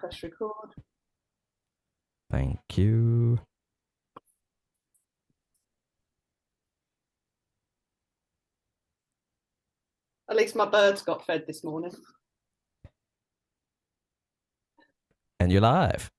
press record. Thank you. At least my birds got fed this morning. And you're live.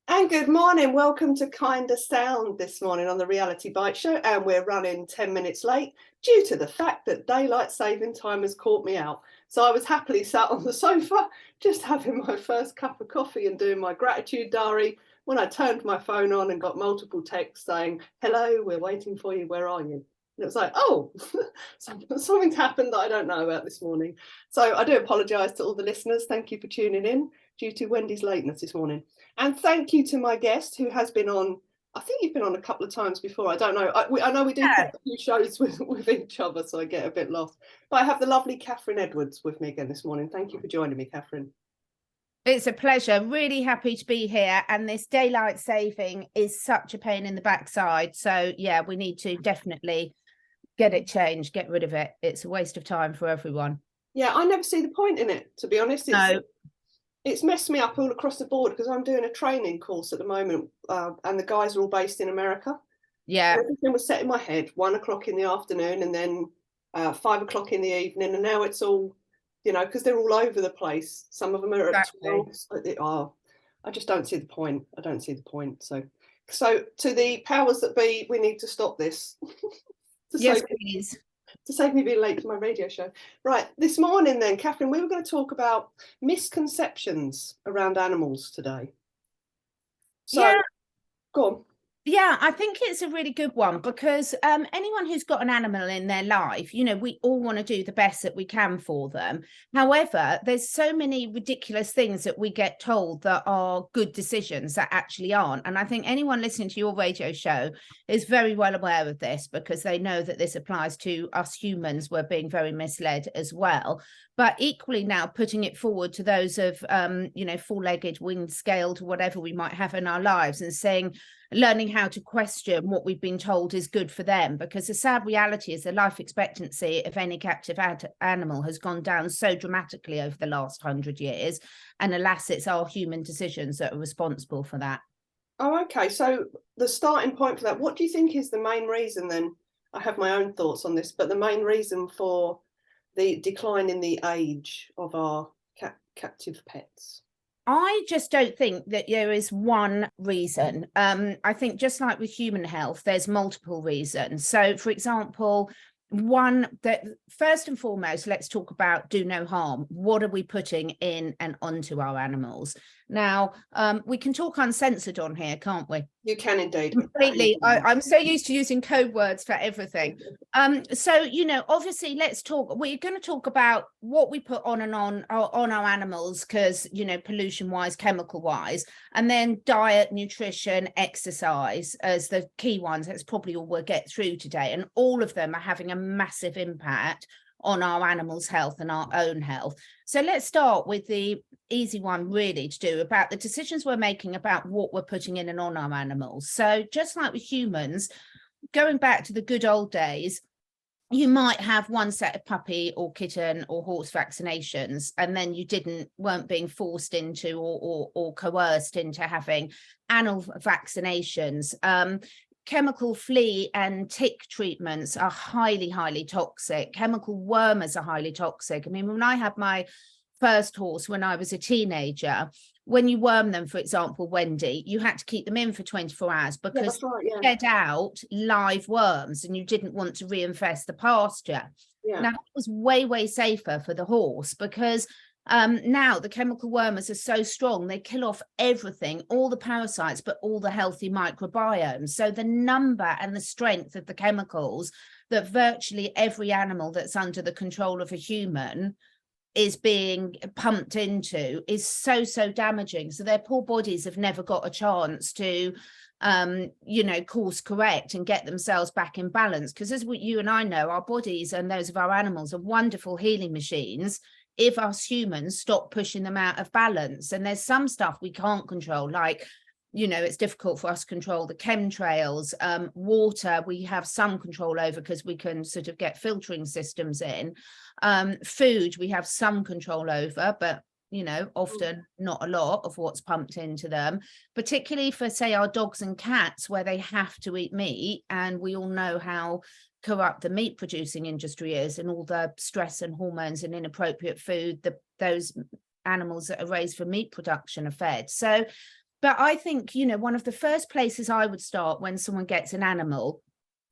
And good morning. Welcome to Kindasound this morning on the Reality Bite Show. And we're running 10 minutes late due to the fact that daylight saving time has caught me out. So I was happily sat on the sofa, just having my first cup of coffee and doing my gratitude diary when I turned my phone on and got multiple texts saying, "Hello, we're waiting for you. Where are you?" And it was like, oh, something's happened that I don't know about this morning. So I do apologise to all the listeners. Thank you for tuning in due to Wendy's lateness this morning. And thank you to my guest who has been on, I think you've been on a couple of times before. I don't know. I know we do a few shows with each other, so I get a bit lost. But I have the lovely Catherine Edwards with me again this morning. Thank you for joining me, Catherine. It's a pleasure. Really happy to be here. And this daylight saving is such a pain in the backside. So, yeah, we need to definitely get it changed, get rid of it. It's a waste of time for everyone. Yeah, I never see the point in it, to be honest. It's messed me up all across the board because I'm doing a training course at the moment and the guys are all based in America. Yeah. Everything was set in my head, 1 o'clock in the afternoon and then 5 o'clock in the evening. And now it's all, you know, because they're all over the place. Some of them are at 12. Oh, I just don't see the point. I don't see the point. So to the powers that be, we need to stop this. Yes, please. To save me being late for my radio show. Right, this morning then, Catherine, we were going to talk about misconceptions around animals today. So, yeah. Go on. Yeah, I think it's a really good one because anyone who's got an animal in their life, you know, we all want to do the best that we can for them. However, there's so many ridiculous things that we get told that are good decisions that actually aren't. And I think anyone listening to your radio show is very well aware of this because they know that this applies to us humans. We're being very misled as well. But equally now putting it forward to those of, you know, four-legged, winged, scaled, whatever we might have in our lives and saying, learning how to question what we've been told is good for them, because the sad reality is the life expectancy of any captive animal has gone down so dramatically over the last 100 years. And alas, it's our human decisions that are responsible for that. Oh, okay. So the starting point for that, what do you think is the main reason then? I have my own thoughts on this, but the main reason for the decline in the age of our captive pets? I just don't think that there is one reason. I think just like with human health, there's multiple reasons. So, for example, one that first and foremost, let's talk about do no harm. What are we putting in and onto our animals? Now, we can talk uncensored on here, can't we? You can indeed. Completely. I'm so used to using code words for everything. So, you know, obviously, we're going to talk about what we put on and on our animals because, you know, pollution wise, chemical wise, and then diet, nutrition, exercise as the key ones. That's probably all we'll get through today. And all of them are having a massive impact on our animals' health and our own health. So let's start with the easy one really to do about the decisions we're making about what we're putting in and on our animals. So just like with humans, going back to the good old days, you might have one set of puppy or kitten or horse vaccinations, and then you weren't being forced into or coerced into having animal vaccinations. Chemical flea and tick treatments are highly, highly toxic. Chemical wormers are highly toxic. I mean, when I had my first horse when I was a teenager, when you worm them, for example, Wendy, you had to keep them in for 24 hours because you fed out live worms and you didn't want to reinfest the pasture. Yeah. Now, that was way, way safer for the horse because now the chemical wormers are so strong, they kill off everything, all the parasites, but all the healthy microbiomes. So the number and the strength of the chemicals that virtually every animal that's under the control of a human is being pumped into is so damaging. So their poor bodies have never got a chance to you know, course correct and get themselves back in balance. Because as you and I know, our bodies and those of our animals are wonderful healing machines if us humans stop pushing them out of balance. And there's some stuff we can't control, like, you know, it's difficult for us to control the chemtrails. Water, we have some control over because we can sort of get filtering systems in. Food, we have some control over, but often not a lot of what's pumped into them, particularly for, say, our dogs and cats, where they have to eat meat. And we all know how corrupt the meat producing industry is, and all the stress and hormones and inappropriate food those animals that are raised for meat production are fed. So, but I think, one of the first places I would start when someone gets an animal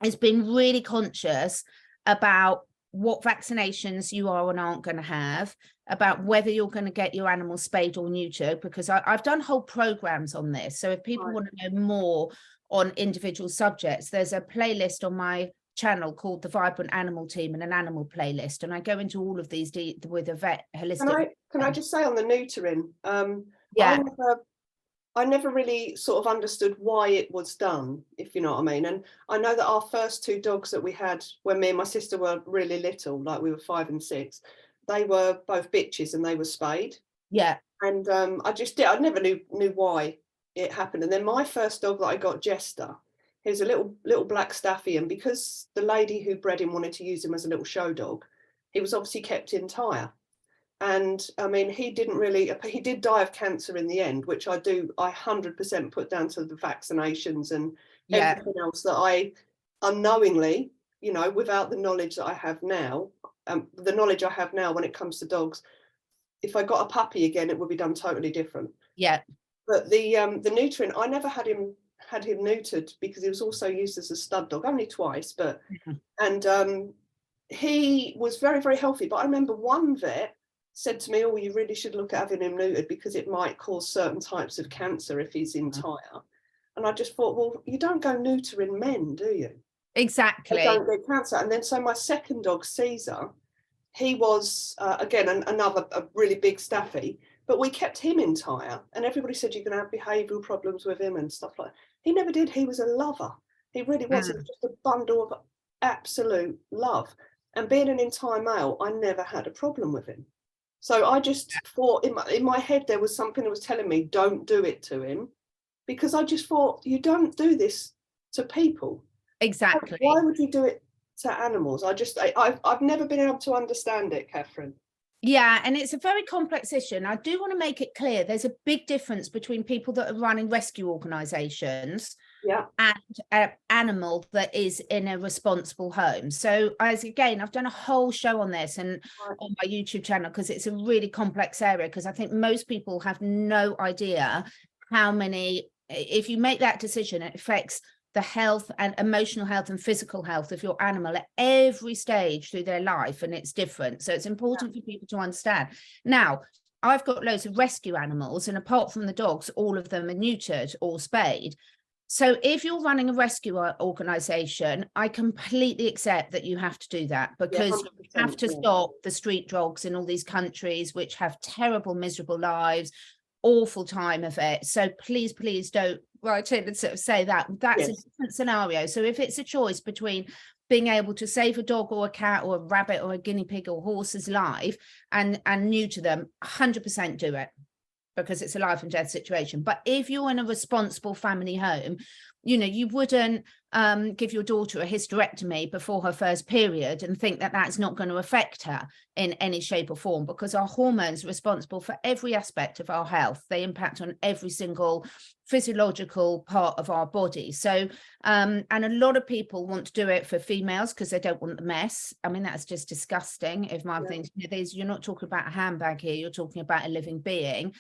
is being really conscious about what vaccinations you are and aren't going to have, about whether you're going to get your animal spayed or neutered, because I've done whole programs on this. So if people want to know more on individual subjects, there's a playlist on my channel called the Vibrant Animal Team, and an animal playlist, and I go into all of these with a vet holistic. Can I just say on the neutering, I never really sort of understood why it was done, if you know what I mean. And I know that our first 2 dogs that we had when me and my sister were really little, like we were 5 and 6, they were both bitches and they were spayed. Yeah. And I never knew why it happened. And then my first dog that I got, Jester, he was a little black staffy, and because the lady who bred him wanted to use him as a little show dog, he was obviously kept entire. And I mean, he did die of cancer in the end, which I 100% put down to the vaccinations and everything else that I unknowingly, without the knowledge that I have now, when it comes to dogs, if I got a puppy again, it would be done totally different. Yeah. But the neutering, I never had him neutered because he was also used as a stud dog, only twice, but and he was very, very healthy. But I remember one vet said to me, "Oh, you really should look at having him neutered because it might cause certain types of cancer if he's entire." And I just thought, well, you don't go neutering men, do you? Exactly. They don't get cancer. And then so my second dog, Caesar, he was again another really big staffy, but we kept him entire, and everybody said you're going to have behavioural problems with him and stuff like that. He never did. He was a lover. He really was. He was just a bundle of absolute love. And being an entire male, I never had a problem with him. So I just thought in my head there was something that was telling me don't do it to him, because I just thought you don't do this to people. Exactly. Why would you do it to animals? I've never been able to understand it, Catherine. Yeah, and it's a very complex issue. And I do want to make it clear there's a big difference between people that are running rescue organisations and an animal that is in a responsible home. So I've done a whole show on this and on my YouTube channel, because it's a really complex area, because I think most people have no idea how many, if you make that decision, it affects the health and emotional health and physical health of your animal at every stage through their life, and it's different. So it's important for people to understand. Now, I've got loads of rescue animals, and apart from the dogs, all of them are neutered or spayed. So if you're running a rescue organisation, I completely accept that you have to do that, because you have to stop the street dogs in all these countries which have terrible, miserable lives, awful time of it. So please don't write in and sort of say that. That's a different scenario. So if it's a choice between being able to save a dog or a cat or a rabbit or a guinea pig or horse's life and neuter them, 100% do it, because it's a life and death situation. But if you're in a responsible family home, you wouldn't give your daughter a hysterectomy before her first period and think that that's not going to affect her in any shape or form, because our hormones are responsible for every aspect of our health. They impact on every single physiological part of our body. So, and a lot of people want to do it for females because they don't want the mess. I mean, that's just disgusting. If my things, you're not talking about a handbag here, you're talking about a living being.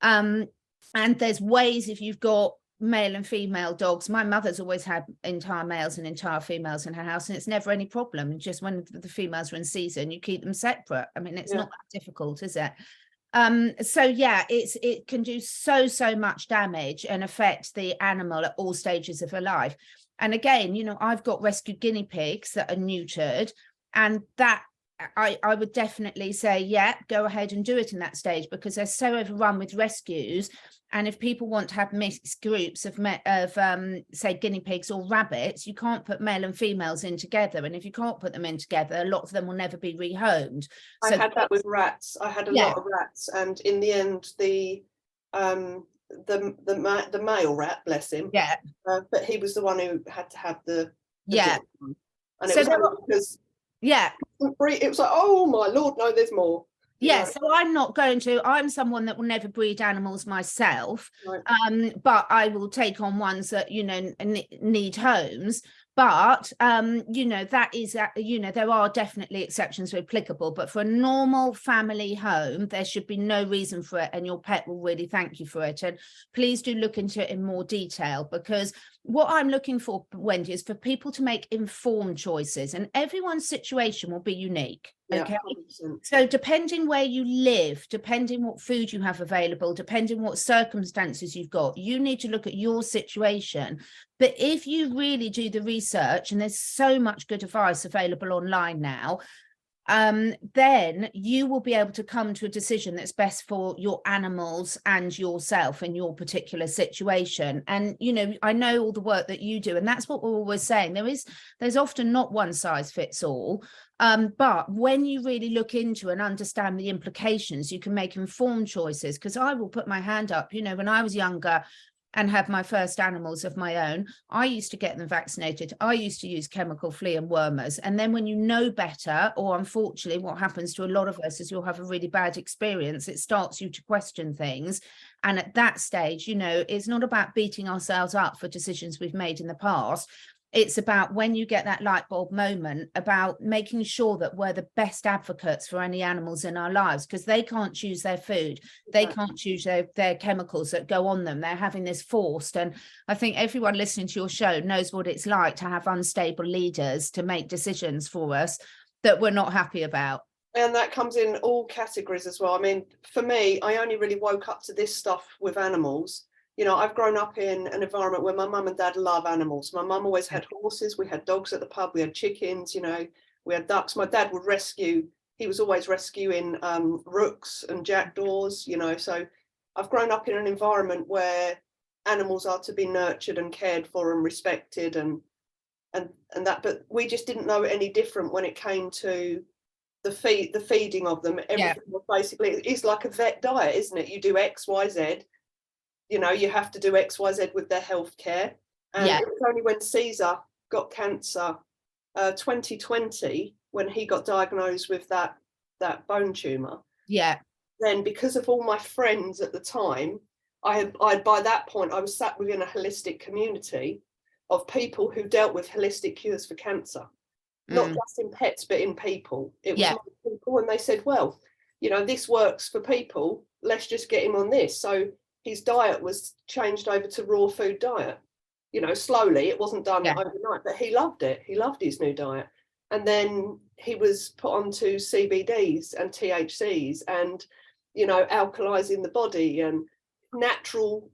And there's ways, if you've got male and female dogs, my mother's always had entire males and entire females in her house, and it's never any problem. And just when the females are in season, you keep them separate. I mean, it's not that difficult, is it? So yeah, it can do so much damage and affect the animal at all stages of her life. And again, I've got rescued guinea pigs that are neutered, and that I would definitely say, go ahead and do it in that stage, because they're so overrun with rescues. And if people want to have mixed groups of say guinea pigs or rabbits, you can't put male and females in together. And if you can't put them in together, a lot of them will never be rehomed. I had that with rats. I had a lot of rats, and in the end, the male rat, bless him, but he was the one who had to have the and it was only because it was like, oh my Lord, no, there's more. Yeah, so I'm someone that will never breed animals myself, Right. but I will take on ones that, need homes. But, that is, there are definitely exceptions applicable, but for a normal family home, there should be no reason for it. And your pet will really thank you for it. And please do look into it in more detail, because what I'm looking for, Wendy, is for people to make informed choices, and everyone's situation will be unique. Yeah, Okay. 100%. So depending where you live, depending what food you have available, depending what circumstances you've got, you need to look at your situation. But if you really do the research, and there's so much good advice available online now, then you will be able to come to a decision that's best for your animals and yourself in your particular situation. And, I know all the work that you do, and that's what we're always saying. There's often not one size fits all. But when you really look into and understand the implications, you can make informed choices. Because I will put my hand up, when I was younger and had my first animals of my own, I used to get them vaccinated. I used to use chemical flea and wormers. And then when you know better, or unfortunately what happens to a lot of us is you'll have a really bad experience, it starts you to question things. And at that stage, it's not about beating ourselves up for decisions we've made in the past. It's about, when you get that light bulb moment, about making sure that we're the best advocates for any animals in our lives, because they can't choose their food. They can't choose their chemicals that go on them. They're having this forced. And I think everyone listening to your show knows what it's like to have unstable leaders to make decisions for us that we're not happy about. And that comes in all categories as well. I mean, for me, I only really woke up to this stuff with animals. I've grown up in an environment where my mum and dad love animals. My mum always had horses. We had dogs at the pub. We had chickens, we had ducks. My dad would he was always rescuing rooks and jackdaws, So I've grown up in an environment where animals are to be nurtured and cared for and respected and that. But we just didn't know any different when it came to the feeding of them. Everything was basically, it's like a vet diet, isn't it? You do X, Y, Z. You have to do X, Y, Z with their healthcare. And it was only when Caesar got cancer, 2020, when he got diagnosed with that bone tumor. Yeah. Then, because of all my friends at the time, I by that point I was sat within a holistic community of people who dealt with holistic cures for cancer, not just in pets but in people. It was people, and they said, well, this works for people. Let's just get him on this. So his diet was changed over to raw food diet, slowly. It wasn't done overnight, but he loved it. He loved his new diet. And then he was put onto CBDs and THCs and, alkalizing the body and natural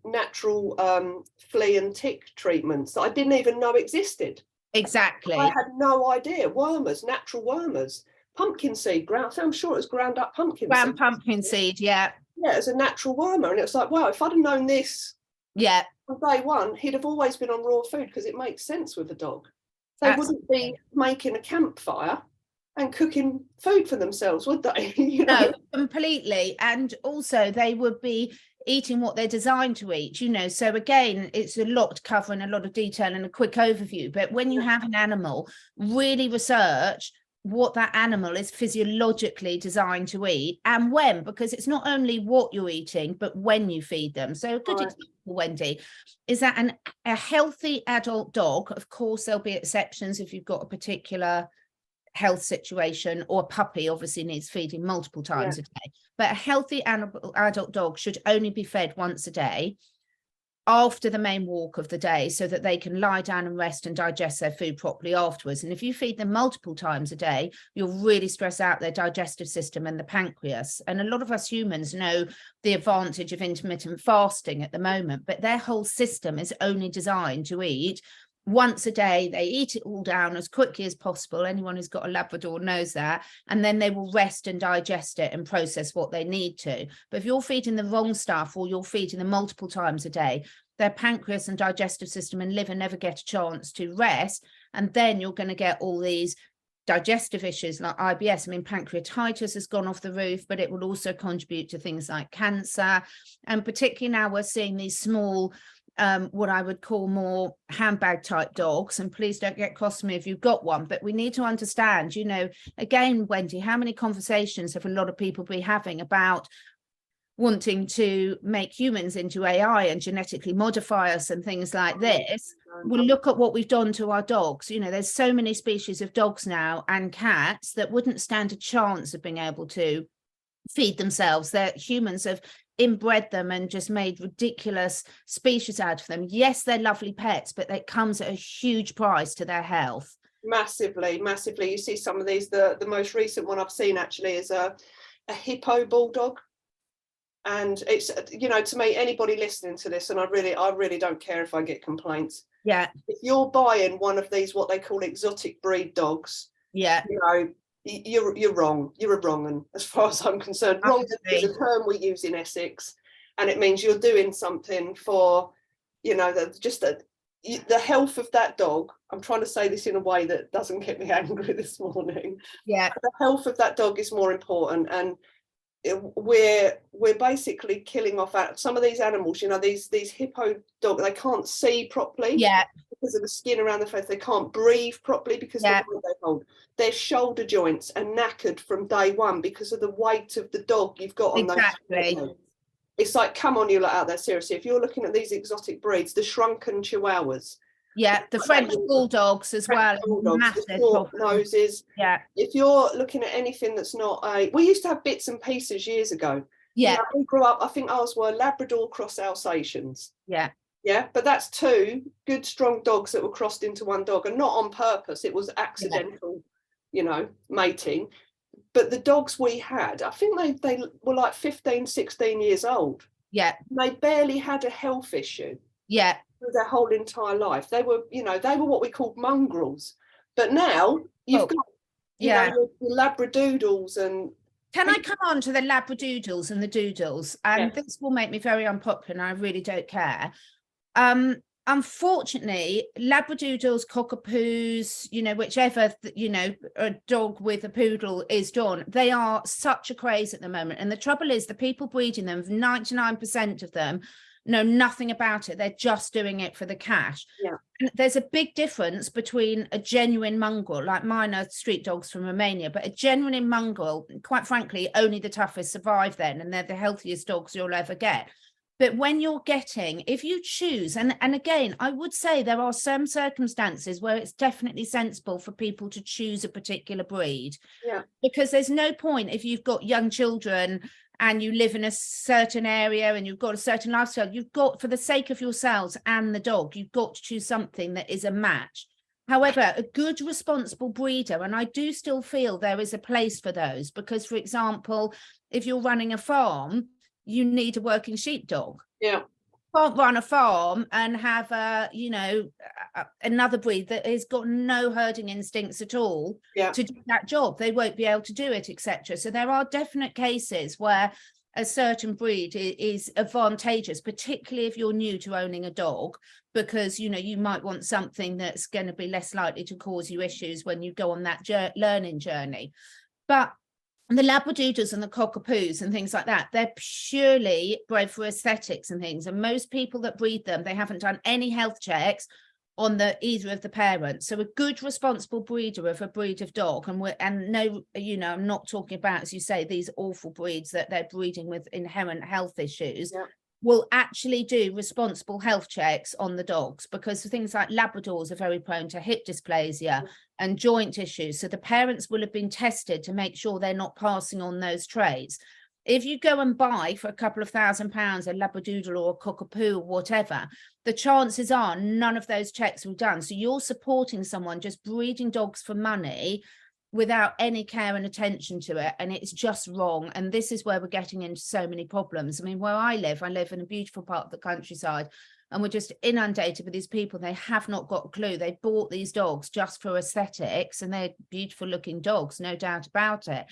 flea and tick treatments that I didn't even know existed. Exactly. I had no idea. Wormers, natural wormers, pumpkin seed ground. I'm sure it was ground up pumpkin seed. Pumpkin seed, yeah. Yeah, as a natural wormer. And it was like, wow, if I'd have known this from day one, he'd have always been on raw food, because it makes sense with a dog. They wouldn't be making a campfire and cooking food for themselves, would they? No, completely. And also they would be eating what they're designed to eat, So again, it's a lot to cover in a lot of detail and a quick overview. But when you have an animal, really research what that animal is physiologically designed to eat and when, because it's not only what you're eating, but when you feed them. So a good example, Wendy, is that a healthy adult dog, of course, there'll be exceptions if you've got a particular health situation, or a puppy obviously needs feeding multiple times a day, but a healthy adult dog should only be fed once a day after the main walk of the day, so that they can lie down and rest and digest their food properly afterwards. And if you feed them multiple times a day, you'll really stress out their digestive system and the pancreas. And a lot of us humans know the advantage of intermittent fasting at the moment, but their whole system is only designed to eat once a day. They eat it all down as quickly as possible. Anyone who's got a Labrador knows that. And then they will rest and digest it and process what they need to. But if you're feeding the wrong stuff, or you're feeding them multiple times a day, their pancreas and digestive system and liver never get a chance to rest. And then you're going to get all these digestive issues like IBS. I mean, pancreatitis has gone off the roof, but it will also contribute to things like cancer. And particularly now we're seeing these small what I would call more handbag type dogs, and please don't get cross with me if you've got one, but we need to understand, you know, again, Wendy, how many conversations have a lot of people be having about wanting to make humans into AI and genetically modify us and things like this? We'll look at what we've done to our dogs. You know, there's so many species of dogs now and cats that wouldn't stand a chance of being able to feed themselves. That humans have inbred them and just made ridiculous species out of them. Yes, they're lovely pets, but it comes at a huge price to their health. Massively. You see some of these. The most recent one I've seen actually is a hippo bulldog. And it's, you know, to me, anybody listening to this, and I really don't care if I get complaints. Yeah. If you're buying one of these, what they call exotic breed dogs, yeah, you know, you're wrong. You're a wrong un, as far as I'm concerned. Wrong is a term we use in Essex, and it means you're doing something for, you know, the health of that dog. I'm trying to say this in a way that doesn't get me angry this morning. Yeah. The health of that dog is more important, and we're basically killing off some of these animals. You know, these hippo dogs, they can't see properly. Yeah. Because of the skin around the face. They can't breathe properly because of the weight they hold. Their shoulder joints are knackered from day one because of the weight of the dog you've got on those. It's like, come on, you lot out there, seriously. If you're looking at these exotic breeds, the shrunken chihuahuas. Yeah, the French bulldogs as well. Massive short noses. Yeah. If you're looking at anything that's not we used to have bits and pieces years ago. Yeah. You know, we grew up, I think ours were Labrador cross Alsatians. Yeah. Yeah, but that's two good, strong dogs that were crossed into one dog, and not on purpose. It was accidental, you know, mating. But the dogs we had, I think they were like 15, 16 years old. Yeah. They barely had a health issue. Yeah. Through their whole entire life. They were, you know, they were what we called mongrels. But now you've got, you know, the labradoodles and... Can I come on to the labradoodles and the doodles? And this will make me very unpopular, and I really don't care. Unfortunately, labradoodles, cockapoos, you know, whichever, you know, a dog with a poodle is done, they are such a craze at the moment. And the trouble is, the people breeding them, 99% of them know nothing about it. They're just doing it for the cash. Yeah. And there's a big difference between a genuine mongrel, like mine are street dogs from Romania, but a genuine mongrel, quite frankly, only the toughest survive then, and they're the healthiest dogs you'll ever get. But when you're getting, if you choose, and again, I would say there are some circumstances where it's definitely sensible for people to choose a particular breed. Yeah. Because there's no point if you've got young children and you live in a certain area and you've got a certain lifestyle, you've got, for the sake of yourselves and the dog, you've got to choose something that is a match. However, a good responsible breeder, and I do still feel there is a place for those, because, for example, if you're running a farm, you need a working sheepdog. Yeah. You can't run a farm and have another breed that has got no herding instincts at all to do that job. They won't be able to do it, etc. So there are definite cases where a certain breed is advantageous, particularly if you're new to owning a dog, because, you know, you might want something that's going to be less likely to cause you issues when you go on that learning journey. But the labradoodles and the cockapoos and things like that, they're purely bred for aesthetics and things. And most people that breed them, they haven't done any health checks on either of the parents. So a good responsible breeder of a breed of dog, and no, you know, I'm not talking about, as you say, these awful breeds that they're breeding with inherent health issues. Yeah. Will actually do responsible health checks on the dogs, because things like Labradors are very prone to hip dysplasia and joint issues. So the parents will have been tested to make sure they're not passing on those traits. If you go and buy for a couple of £1,000 a Labradoodle or a Cockapoo or whatever, the chances are none of those checks were done. So you're supporting someone just breeding dogs for money without any care and attention to it, and it's just wrong. And this is where we're getting into so many problems. I mean, where I live in a beautiful part of the countryside, and we're just inundated with these people. They have not got a clue. They bought these dogs just for aesthetics, and they're beautiful looking dogs, no doubt about it,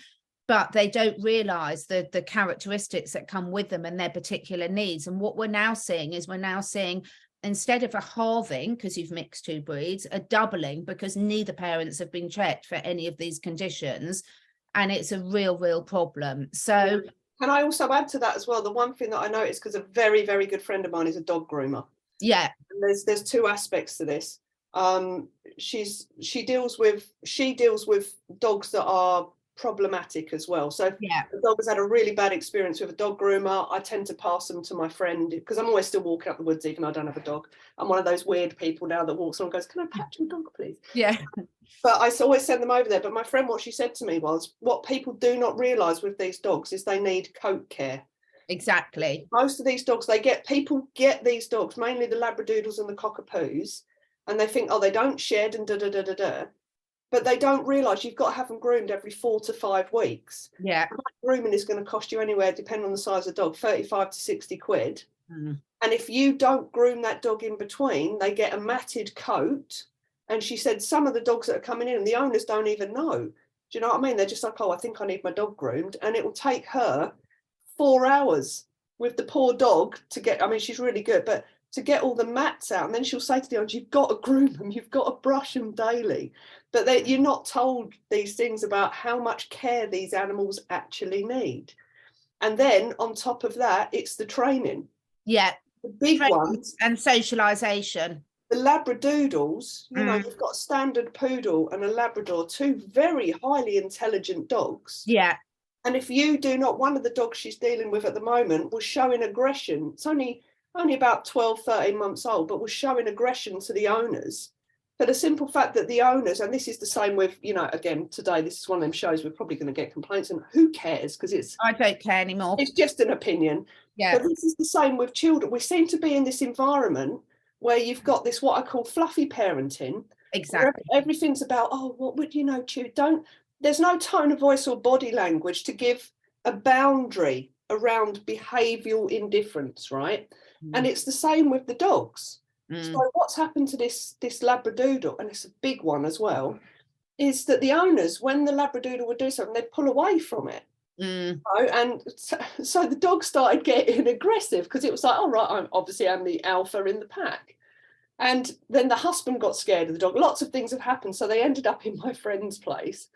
but they don't realize the characteristics that come with them and their particular needs. And what we're now seeing is instead of a halving, because you've mixed two breeds, a doubling, because neither parents have been checked for any of these conditions. And it's a real problem. So can I also add to that as well? The one thing that I noticed, because a very, very good friend of mine is a dog groomer. Yeah. And there's two aspects to this. She deals with dogs that are problematic as well. So if the dog has had a really bad experience with a dog groomer, I tend to pass them to my friend, because I'm always still walking up the woods even though I don't have a dog. I'm one of those weird people now that walks on and goes, can I pat your dog please? Yeah. But I always send them over there. But my friend, what she said to me was, what people do not realise with these dogs is they need coat care. Exactly. Most of these dogs, people get these dogs, mainly the labradoodles and the cockapoos, and they think, oh, they don't shed and da-da-da-da-da. But they don't realise you've got to have them groomed every 4 to 5 weeks. Yeah. Grooming is going to cost you anywhere, depending on the size of the dog, 35 to 60 quid. Mm. And if you don't groom that dog in between, they get a matted coat. And she said some of the dogs that are coming in, the owners don't even know. Do you know what I mean? They're just like, oh, I think I need my dog groomed. And it will take her 4 hours with the poor dog to get, I mean, she's really good, but to get all the mats out. And then she'll say to the owners, you've got to groom them, you've got to brush them daily. But you're not told these things about how much care these animals actually need. And then on top of that, it's the training. Yeah. The big ones. And socialization. The labradoodles, you know, you've got a standard poodle and a Labrador, two very highly intelligent dogs. Yeah. And if you do not, one of the dogs she's dealing with at the moment was showing aggression. It's only about 12, 13 months old, but was showing aggression to the owners. For the simple fact that the owners, and this is the same with, you know, again, today, this is one of them shows we're probably going to get complaints, and who cares? Because I don't care anymore. It's just an opinion. Yeah. But this is the same with children. We seem to be in this environment where you've got this, what I call fluffy parenting. Exactly. Everything's about, oh, what would you know, there's no tone of voice or body language to give a boundary around behavioural indifference, right? And it's the same with the dogs. So what's happened to this Labradoodle, and it's a big one as well, is that the owners, when the Labradoodle would do something, they'd pull away from it. You know? And so the dog started getting aggressive, because it was like, oh, right, I'm the alpha in the pack. And then the husband got scared of the dog. Lots of things have happened. So they ended up in my friend's place.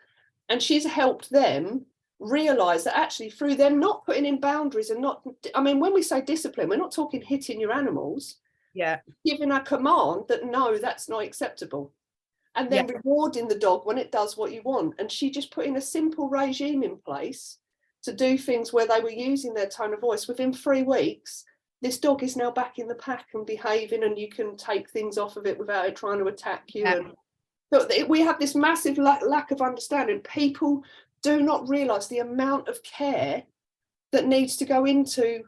And she's helped them realise that actually through them not putting in boundaries and not, I mean, when we say discipline, we're not talking hitting your animals. Yeah. Giving a command that, no, that's not acceptable. And then rewarding the dog when it does what you want. And she just put in a simple regime in place to do things where they were using their tone of voice. Within 3 weeks, this dog is now back in the pack and behaving, and you can take things off of it without it trying to attack you. And so we have this massive lack of understanding. People do not realise the amount of care that needs to go into,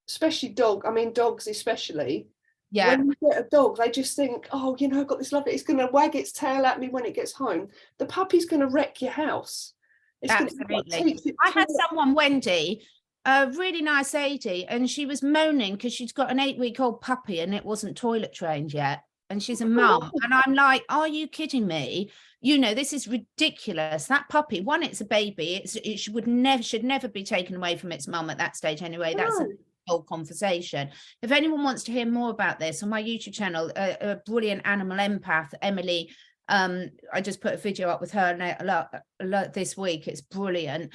especially dogs especially. Yeah. When you get a dog, they just think, oh, you know, I've got this lovely, it's going to wag its tail at me when it gets home. The puppy's going to wreck your house. It's absolutely. I had someone, Wendy, a really nice lady, and she was moaning because she's got an 8-week-old puppy and it wasn't toilet trained yet. And she's a mum. And I'm like, are you kidding me? You know, this is ridiculous. That puppy, one, it's a baby. It should never be taken away from its mum at that stage anyway. That's a whole conversation. If anyone wants to hear more about this, on my YouTube channel, a brilliant animal empath, Emily, I just put a video up with her this week. It's brilliant.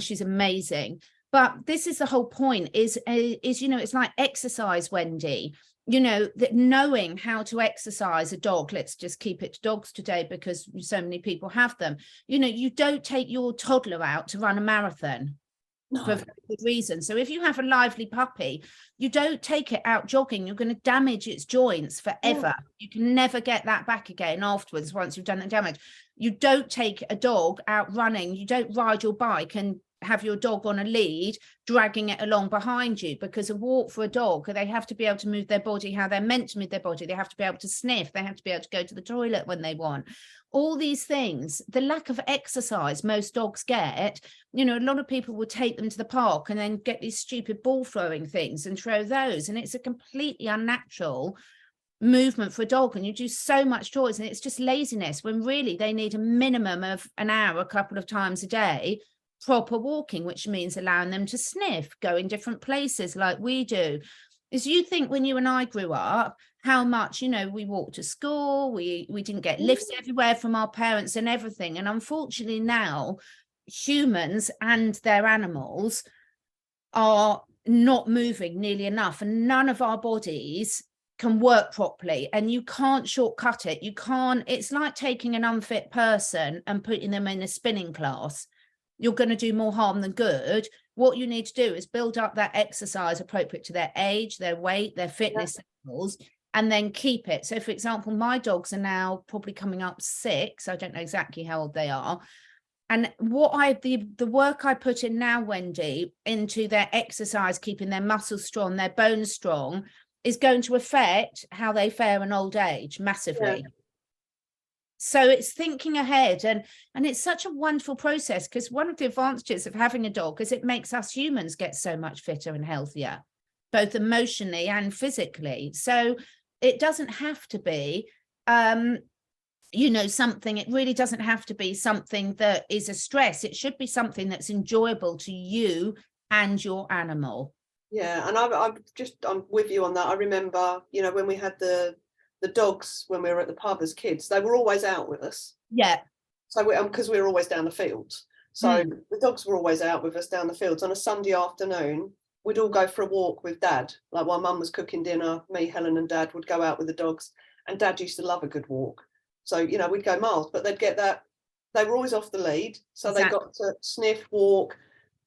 She's amazing. But this is the whole point, is you know, it's like exercise, Wendy. You know, that knowing how to exercise a dog, let's just keep it to dogs today because so many people have them. You know, you don't take your toddler out to run a marathon for a good reason. So if you have a lively puppy, you don't take it out jogging. You're going to damage its joints forever. You can never get that back again afterwards once you've done the damage. You don't take a dog out running. You don't ride your bike and have your dog on a lead dragging it along behind you, because a walk for a dog, they have to be able to move their body how they're meant to move their body. They have to be able to sniff, they have to be able to go to the toilet when they want. All these things, the lack of exercise most dogs get, you know, a lot of people will take them to the park and then get these stupid ball throwing things and throw those, and it's a completely unnatural movement for a dog, and you do so much chores, and it's just laziness, when really they need a minimum of an hour a couple of times a day proper walking, which means allowing them to sniff, go in different places like we do. Is you think when you and I grew up, how much, you know, we walked to school, we didn't get lifts everywhere from our parents and everything. And unfortunately now humans and their animals are not moving nearly enough, and none of our bodies can work properly, and you can't shortcut it. You can't, it's like taking an unfit person and putting them in a spinning class. You're going to do more harm than good. What you need to do is build up that exercise appropriate to their age, their weight, their fitness levels, and then keep it. So for example, my dogs are now probably coming up 6. I don't know exactly how old they are. And what the work I put in now, Wendy, into their exercise, keeping their muscles strong, their bones strong, is going to affect how they fare in old age massively. Yeah. So it's thinking ahead, and it's such a wonderful process, because one of the advantages of having a dog is it makes us humans get so much fitter and healthier, both emotionally and physically. So it doesn't have to be you know, something, it really doesn't have to be something that is a stress. It should be something that's enjoyable to you and your animal. Yeah, and I'm with you on that. I remember, you know, when we had the dogs when we were at the pub as kids, they were always out with us. Yeah. So because we were always down the fields, so the dogs were always out with us down the fields. On a Sunday afternoon, we'd all go for a walk with Dad. Like while Mum was cooking dinner, me, Helen, and Dad would go out with the dogs, and Dad used to love a good walk. So you know, we'd go miles, but they'd get that. They were always off the lead, so they got to sniff, walk,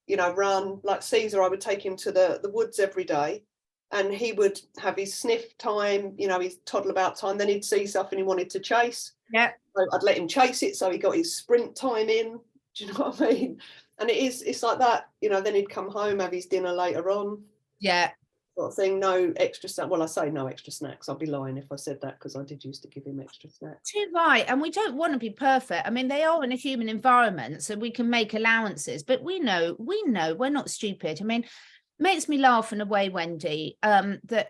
you know, run. Like Caesar, I would take him to the woods every day, and he would have his sniff time, you know, his toddle about time. Then he'd see something he wanted to chase. Yeah. So I'd let him chase it, so he got his sprint time in. Do you know what I mean? And it's like that, you know. Then he'd come home, have his dinner later on. Yeah. Sort of thing. No extra snacks. Well, I say no extra snacks. I'd be lying if I said that, because I did used to give him extra snacks. Too right. And we don't want to be perfect. I mean, they are in a human environment, so we can make allowances, but we know we're not stupid. I mean, makes me laugh in a way, Wendy, that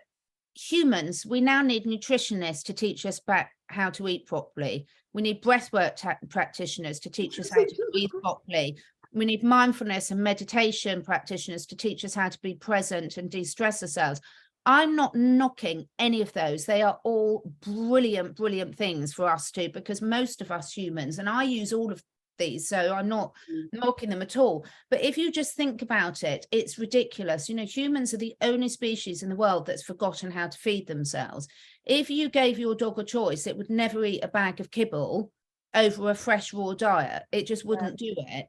humans, we now need nutritionists to teach us back how to eat properly. We need breathwork practitioners to teach us how to breathe properly. We need mindfulness and meditation practitioners to teach us how to be present and de-stress ourselves. I'm not knocking any of those. They are all brilliant, brilliant things for us to, because most of us humans, and I use all of these, so I'm not knocking them at all. But if you just think about it, it's ridiculous. You know, humans are the only species in the world that's forgotten how to feed themselves. If you gave your dog a choice, it would never eat a bag of kibble over a fresh raw diet. It just wouldn't do it.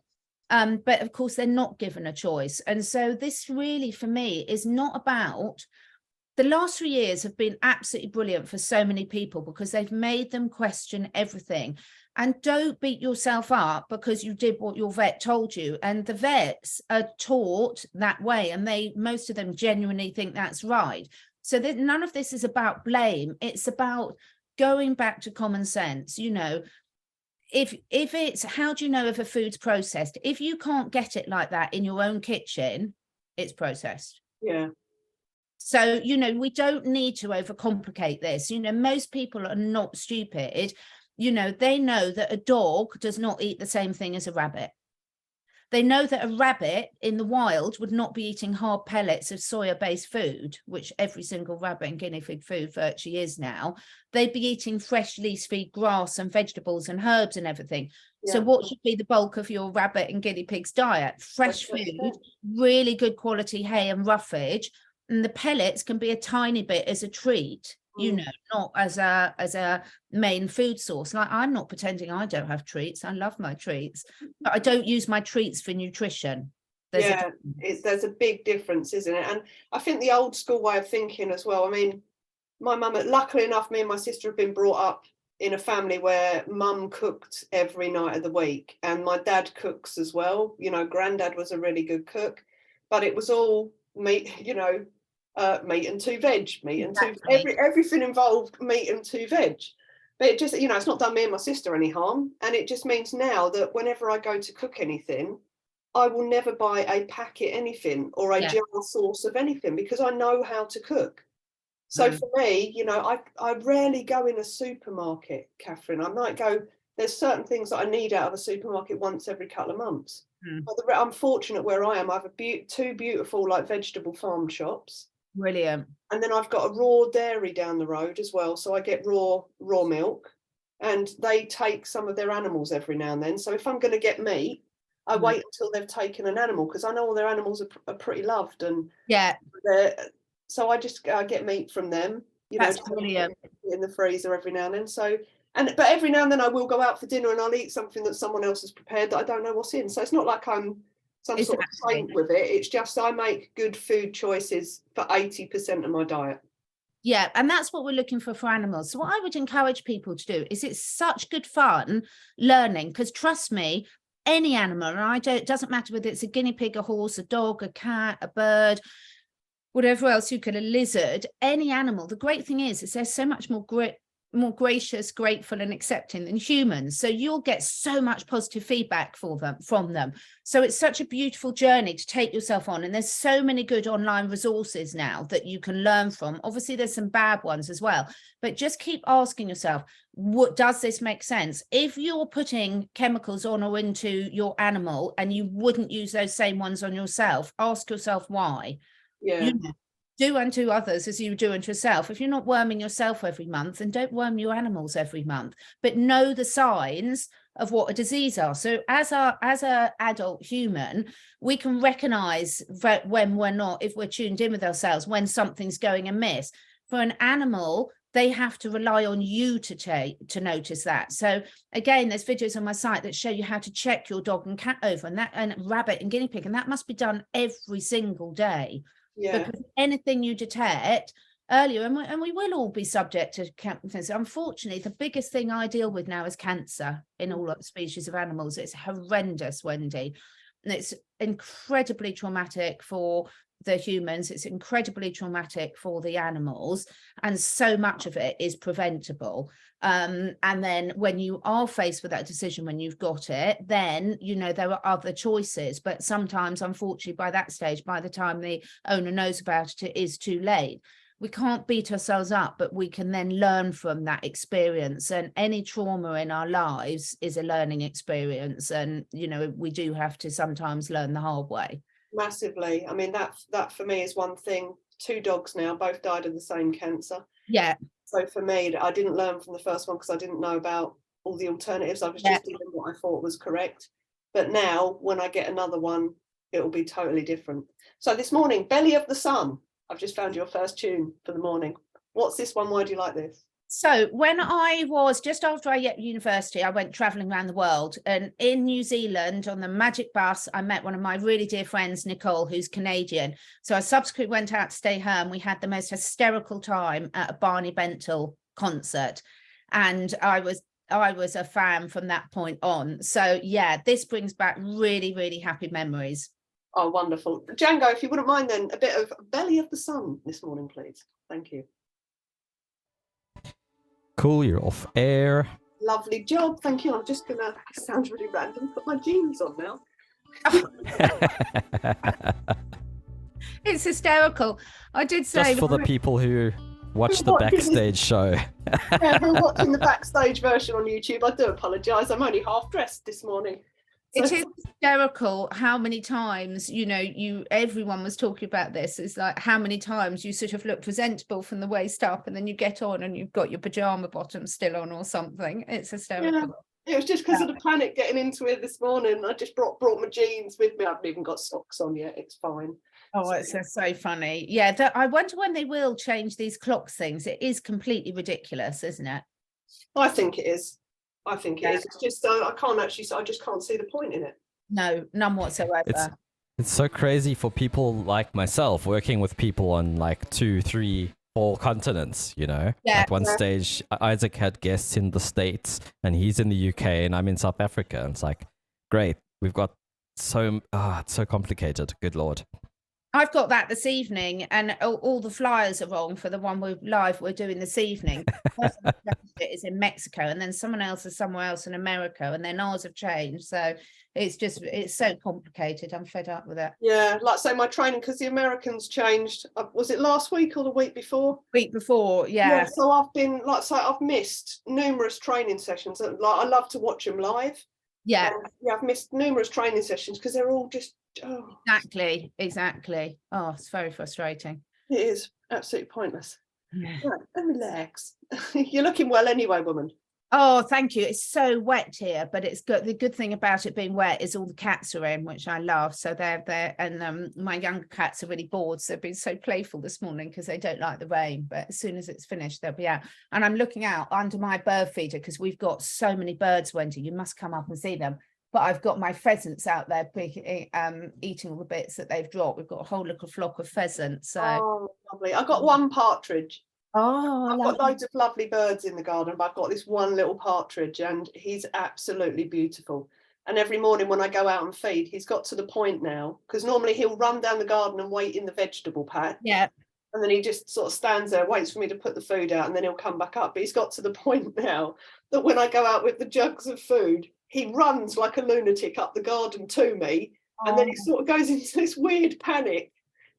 But of course, they're not given a choice. And so this really, for me, is not about, the last 3 years have been absolutely brilliant for so many people, because they've made them question everything. And don't beat yourself up because you did what your vet told you. And the vets are taught that way, and most of them genuinely think that's right. So that none of this is about blame. It's about going back to common sense. You know, if it's, how do you know if a food's processed? If you can't get it like that in your own kitchen, it's processed. Yeah. So, you know, we don't need to overcomplicate this. You know, most people are not stupid. You know, they know that a dog does not eat the same thing as a rabbit. They know that a rabbit in the wild would not be eating hard pellets of soya-based food, which every single rabbit and guinea pig food virtually is now. They'd be eating fresh leaf-feed grass and vegetables and herbs and everything. Yeah. So what should be the bulk of your rabbit and guinea pig's diet? Fresh food, really good quality hay and roughage, and the pellets can be a tiny bit as a treat. You know, not as a main food source. Like, I'm not pretending I don't have treats. I love my treats, but I don't use my treats for nutrition. There's a big difference, isn't it? And I think the old school way of thinking as well. I mean, my mum, luckily enough, me and my sister have been brought up in a family where mum cooked every night of the week, and my dad cooks as well. You know, granddad was a really good cook, but it was all meat, you know, meat and 2 veg, meat and 2, everything involved meat and 2 veg. But it just, you know, it's not done me and my sister any harm. And it just means now that whenever I go to cook anything, I will never buy a packet anything or a jar sauce of anything, because I know how to cook. So for me, you know, I rarely go in a supermarket, Catherine. I might go, there's certain things that I need out of a supermarket once every couple of months. But I'm fortunate where I am. I have 2 beautiful like vegetable farm shops. Brilliant. And then I've got a raw dairy down the road as well, so I get raw milk, and they take some of their animals every now and then. So if I'm going to get meat, I wait until they've taken an animal, because I know all their animals are pretty loved, and so I just get meat from them. you That's know, brilliant. in the freezer every now and then. So, but every now and then I will go out for dinner and I'll eat something that someone else has prepared that I don't know what's in. So it's not like I'm some sort of saint with it. It's just I make good food choices for 80% of my diet. Yeah, and that's what we're looking for animals. So what I would encourage people to do is it's such good fun learning, because trust me, any animal, and it doesn't matter whether it's a guinea pig, a horse, a dog, a cat, a bird, whatever else you could, a lizard, any animal. The great thing is they're so much more gracious, grateful and accepting than humans. So you'll get so much positive feedback from them. So it's such a beautiful journey to take yourself on. And there's so many good online resources now that you can learn from. Obviously, there's some bad ones as well, but just keep asking yourself, what does this make sense? If you're putting chemicals on or into your animal and you wouldn't use those same ones on yourself, ask yourself why. Yeah. Do unto others as you do unto yourself. If you're not worming yourself every month, then don't worm your animals every month, but know the signs of what a disease are. So as a adult human, we can recognize that when we're not, if we're tuned in with ourselves, when something's going amiss. For an animal, they have to rely on you to notice that. So again, there's videos on my site that show you how to check your dog and cat over, and rabbit and guinea pig, and that must be done every single day. Yeah. Because anything you detect earlier, and we will all be subject to cancer. Unfortunately, the biggest thing I deal with now is cancer in all species of animals. It's horrendous, Wendy. And it's incredibly traumatic for the humans. It's incredibly traumatic for the animals. And so much of it is preventable. And then when you are faced with that decision, when you've got it, then, you know, there are other choices. But sometimes, unfortunately, by that stage, by the time the owner knows about it, it is too late. We can't beat ourselves up, but we can then learn from that experience. And any trauma in our lives is a learning experience. And, you know, we do have to sometimes learn the hard way. Massively. I mean, that for me is one thing. 2 dogs now, both died of the same cancer. Yeah. So for me, I didn't learn from the first one because I didn't know about all the alternatives. I was just doing what I thought was correct. But now when I get another one, it will be totally different. So this morning, Belly of the Sun. I've just found your first tune for the morning. What's this one? Why do you like this? So when I was just after I left university, I went traveling around the world, and in New Zealand on the Magic Bus, I met one of my really dear friends, Nicole, who's Canadian. So I subsequently went out to stay her, and we had the most hysterical time at a Barney Bentle concert. And I was a fan from that point on. So yeah, this brings back really, really happy memories. Oh, wonderful. Django, if you wouldn't mind then, a bit of Belly of the Sun this morning, please. Thank you. Cool, you're off air. Lovely job. Thank you. I'm just going to, it sounds really random, put my jeans on now. It's hysterical. I did say. Just for the people who watch the backstage show. Yeah, we're watching the backstage version on YouTube. I do apologise. I'm only half dressed this morning. So. It is hysterical how many times, you know, everyone was talking about this. It's like how many times you sort of look presentable from the waist up, and then you get on and you've got your pajama bottoms still on or something. It's hysterical. Yeah, it was just because of the panic getting into it this morning. I just brought my jeans with me. I haven't even got socks on yet. It's fine. Oh, it's so funny. Yeah, I wonder when they will change these clock things. It is completely ridiculous, isn't it? I think it is. I think it is. It's just I just can't see the point in it. No, none whatsoever. It's so crazy for people like myself working with people on like 2, 3, 4 continents, you know. Yeah. At one stage, Isaac had guests in the States and he's in the UK and I'm in South Africa. And it's like, great. We've got it's so complicated. Good Lord. I've got that this evening, and all the flyers are wrong for the one we're doing this evening. It is in Mexico, and then someone else is somewhere else in America, and then ours have changed. So it's so complicated. I'm fed up with it. Yeah, like say my training, because the Americans changed. Was it last week or the week before? Week before, yeah. So I've been I've missed numerous training sessions. Like I love to watch them live. Yeah. I've missed numerous training sessions because they're all just. Oh. Exactly. Oh, it's very frustrating. It is absolutely pointless. Yeah, and relax. You're looking well anyway, woman. Oh, thank you. It's so wet here, but it's good. The good thing about it being wet is all the cats are in, which I love. So they're there, and my younger cats are really bored. So they've been so playful this morning because they don't like the rain. But as soon as it's finished, they'll be out. And I'm looking out under my bird feeder because we've got so many birds, Wendy. You must come up and see them. But I've got my pheasants out there eating all the bits that they've dropped. We've got a whole little flock of pheasants. So. Oh, lovely. I've got one partridge. Oh, I've got loads of lovely birds in the garden, but I've got this one little partridge and he's absolutely beautiful. And every morning when I go out and feed, he's got to the point now, because normally he'll run down the garden and wait in the vegetable patch. yeah. And then he just sort of stands there, waits for me to put the food out, and then he'll come back up. But he's got to the point now that when I go out with the jugs of food, he runs like a lunatic up the garden to me. And then he sort of goes into this weird panic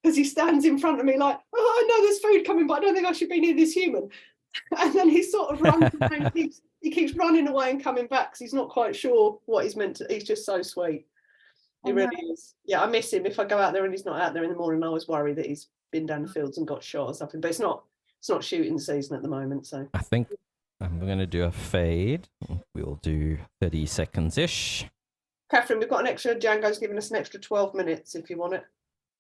because he stands in front of me like, oh, I know there's food coming, but I don't think I should be near this human. And then he sort of runs away and he keeps running away and coming back because he's not quite sure what he's meant to. He's just so sweet. He really is. Yeah, I miss him. If I go out there and he's not out there in the morning, I always worry that he's been down the fields and got shot or something. But it's not shooting season at the moment. So I think I'm going to do a fade. We'll do 30 seconds-ish. Catherine, we've got an extra, Django's giving us an extra 12 minutes if you want it.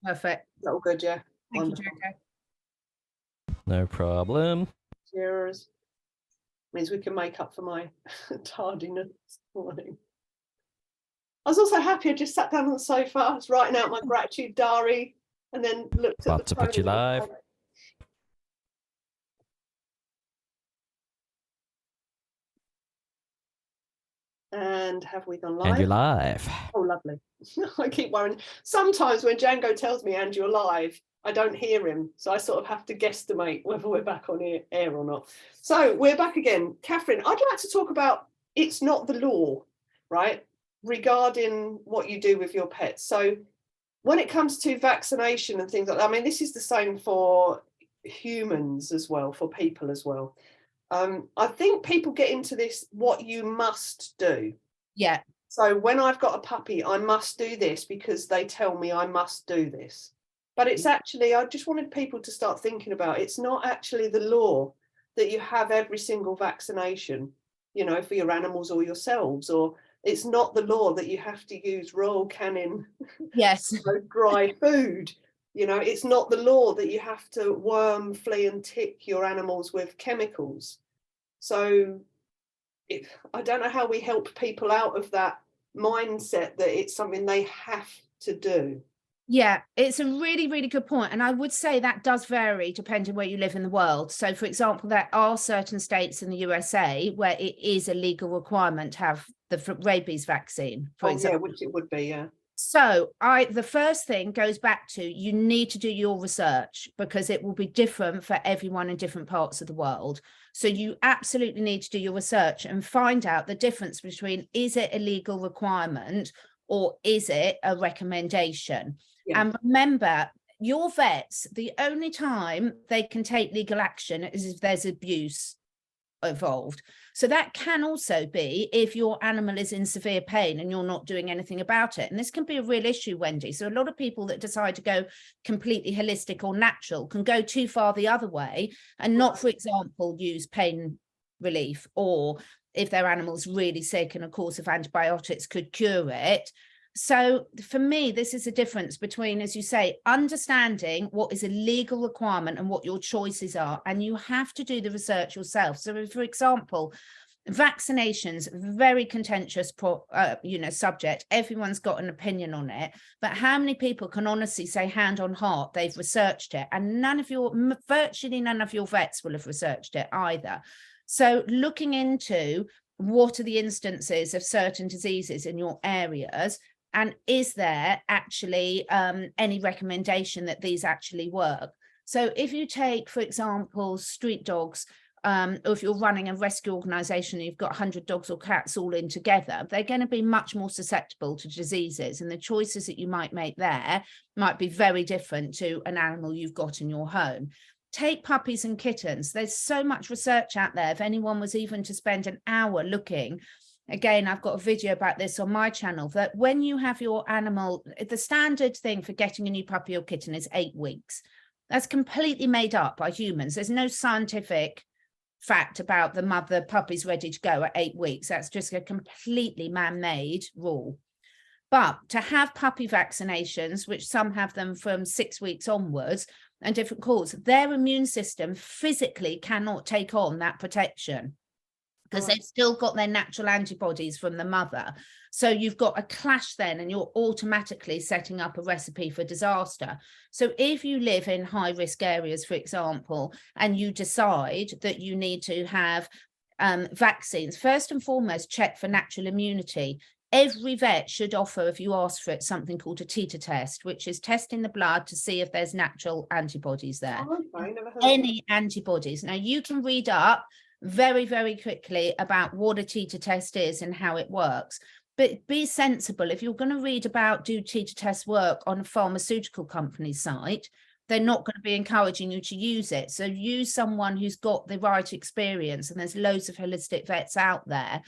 Perfect. Is that all good, yeah? Thank Wonderful. you, Django. No problem. Cheers. Means we can make up for my tardiness this morning. I was also happy I just sat down on the sofa, I was writing out my gratitude diary, and then looked at About the to put you live. And have we gone live? And you're live. Oh, lovely. I keep worrying. Sometimes when Django tells me, and you're live, I don't hear him. So I sort of have to guesstimate whether we're back on air or not. So we're back again. Catherine, I'd like to talk about it's not the law, right? Regarding what you do with your pets. So when it comes to vaccination and things like that, I mean, this is the same for humans as well, for people as well. I think people get into this, what you must do. Yeah. So when I've got a puppy, I must do this because they tell me I must do this. But it's actually, I just wanted people to start thinking about, it's not actually the law that you have every single vaccination, you know, for your animals or yourselves, or it's not the law that you have to use Royal Canin Yes. dry food. You know, it's not the law that you have to worm, flea and tick your animals with chemicals. So I don't know how we help people out of that mindset that it's something they have to do. Yeah, it's a really, really good point. And I would say that does vary depending where you live in the world. So, for example, there are certain states in the USA where it is a legal requirement to have the rabies vaccine, for example. Yeah, which it would be, yeah. So the first thing goes back to, you need to do your research because it will be different for everyone in different parts of the world. So you absolutely need to do your research and find out the difference between, is it a legal requirement or is it a recommendation? Yeah. And remember, your vets, the only time they can take legal action is if there's abuse involved. So that can also be if your animal is in severe pain and you're not doing anything about it. And this can be a real issue, Wendy. So a lot of people that decide to go completely holistic or natural can go too far the other way and not, for example, use pain relief, or if their animal's really sick and a course of antibiotics could cure it. So for me, this is a difference between, as you say, understanding what is a legal requirement and what your choices are. And you have to do the research yourself. So for example, vaccinations, very contentious, subject. Everyone's got an opinion on it. But how many people can honestly say, hand on heart, they've researched it? And virtually none of your vets will have researched it either. So looking into what are the instances of certain diseases in your areas, and is there actually any recommendation that these actually work? So if you take, for example, street dogs, or if you're running a rescue organization and you've got 100 dogs or cats all in together, they're going to be much more susceptible to diseases. And the choices that you might make there might be very different to an animal you've got in your home. Take puppies and kittens. There's so much research out there. If anyone was even to spend an hour looking, again, I've got a video about this on my channel, that when you have your animal, the standard thing for getting a new puppy or kitten is 8 weeks. That's completely made up by humans. There's no scientific fact about the mother puppy's ready to go at 8 weeks. That's just a completely man-made rule. But to have puppy vaccinations, which some have them from 6 weeks onwards, and different causes, their immune system physically cannot take on that protection because they've still got their natural antibodies from the mother. So you've got a clash then, and you're automatically setting up a recipe for disaster. So if you live in high risk areas, for example, and you decide that you need to have vaccines, first and foremost, check for natural immunity. Every vet should offer, if you ask for it, something called a titer test, which is testing the blood to see if there's natural antibodies there. Oh, okay. Never heard Any antibodies. Now, you can read up very, very quickly about what a titer test is and how it works. But be sensible. If you're going to read about do titer tests work on a pharmaceutical company site, they're not going to be encouraging you to use it. So use someone who's got the right experience, and there's loads of holistic vets out there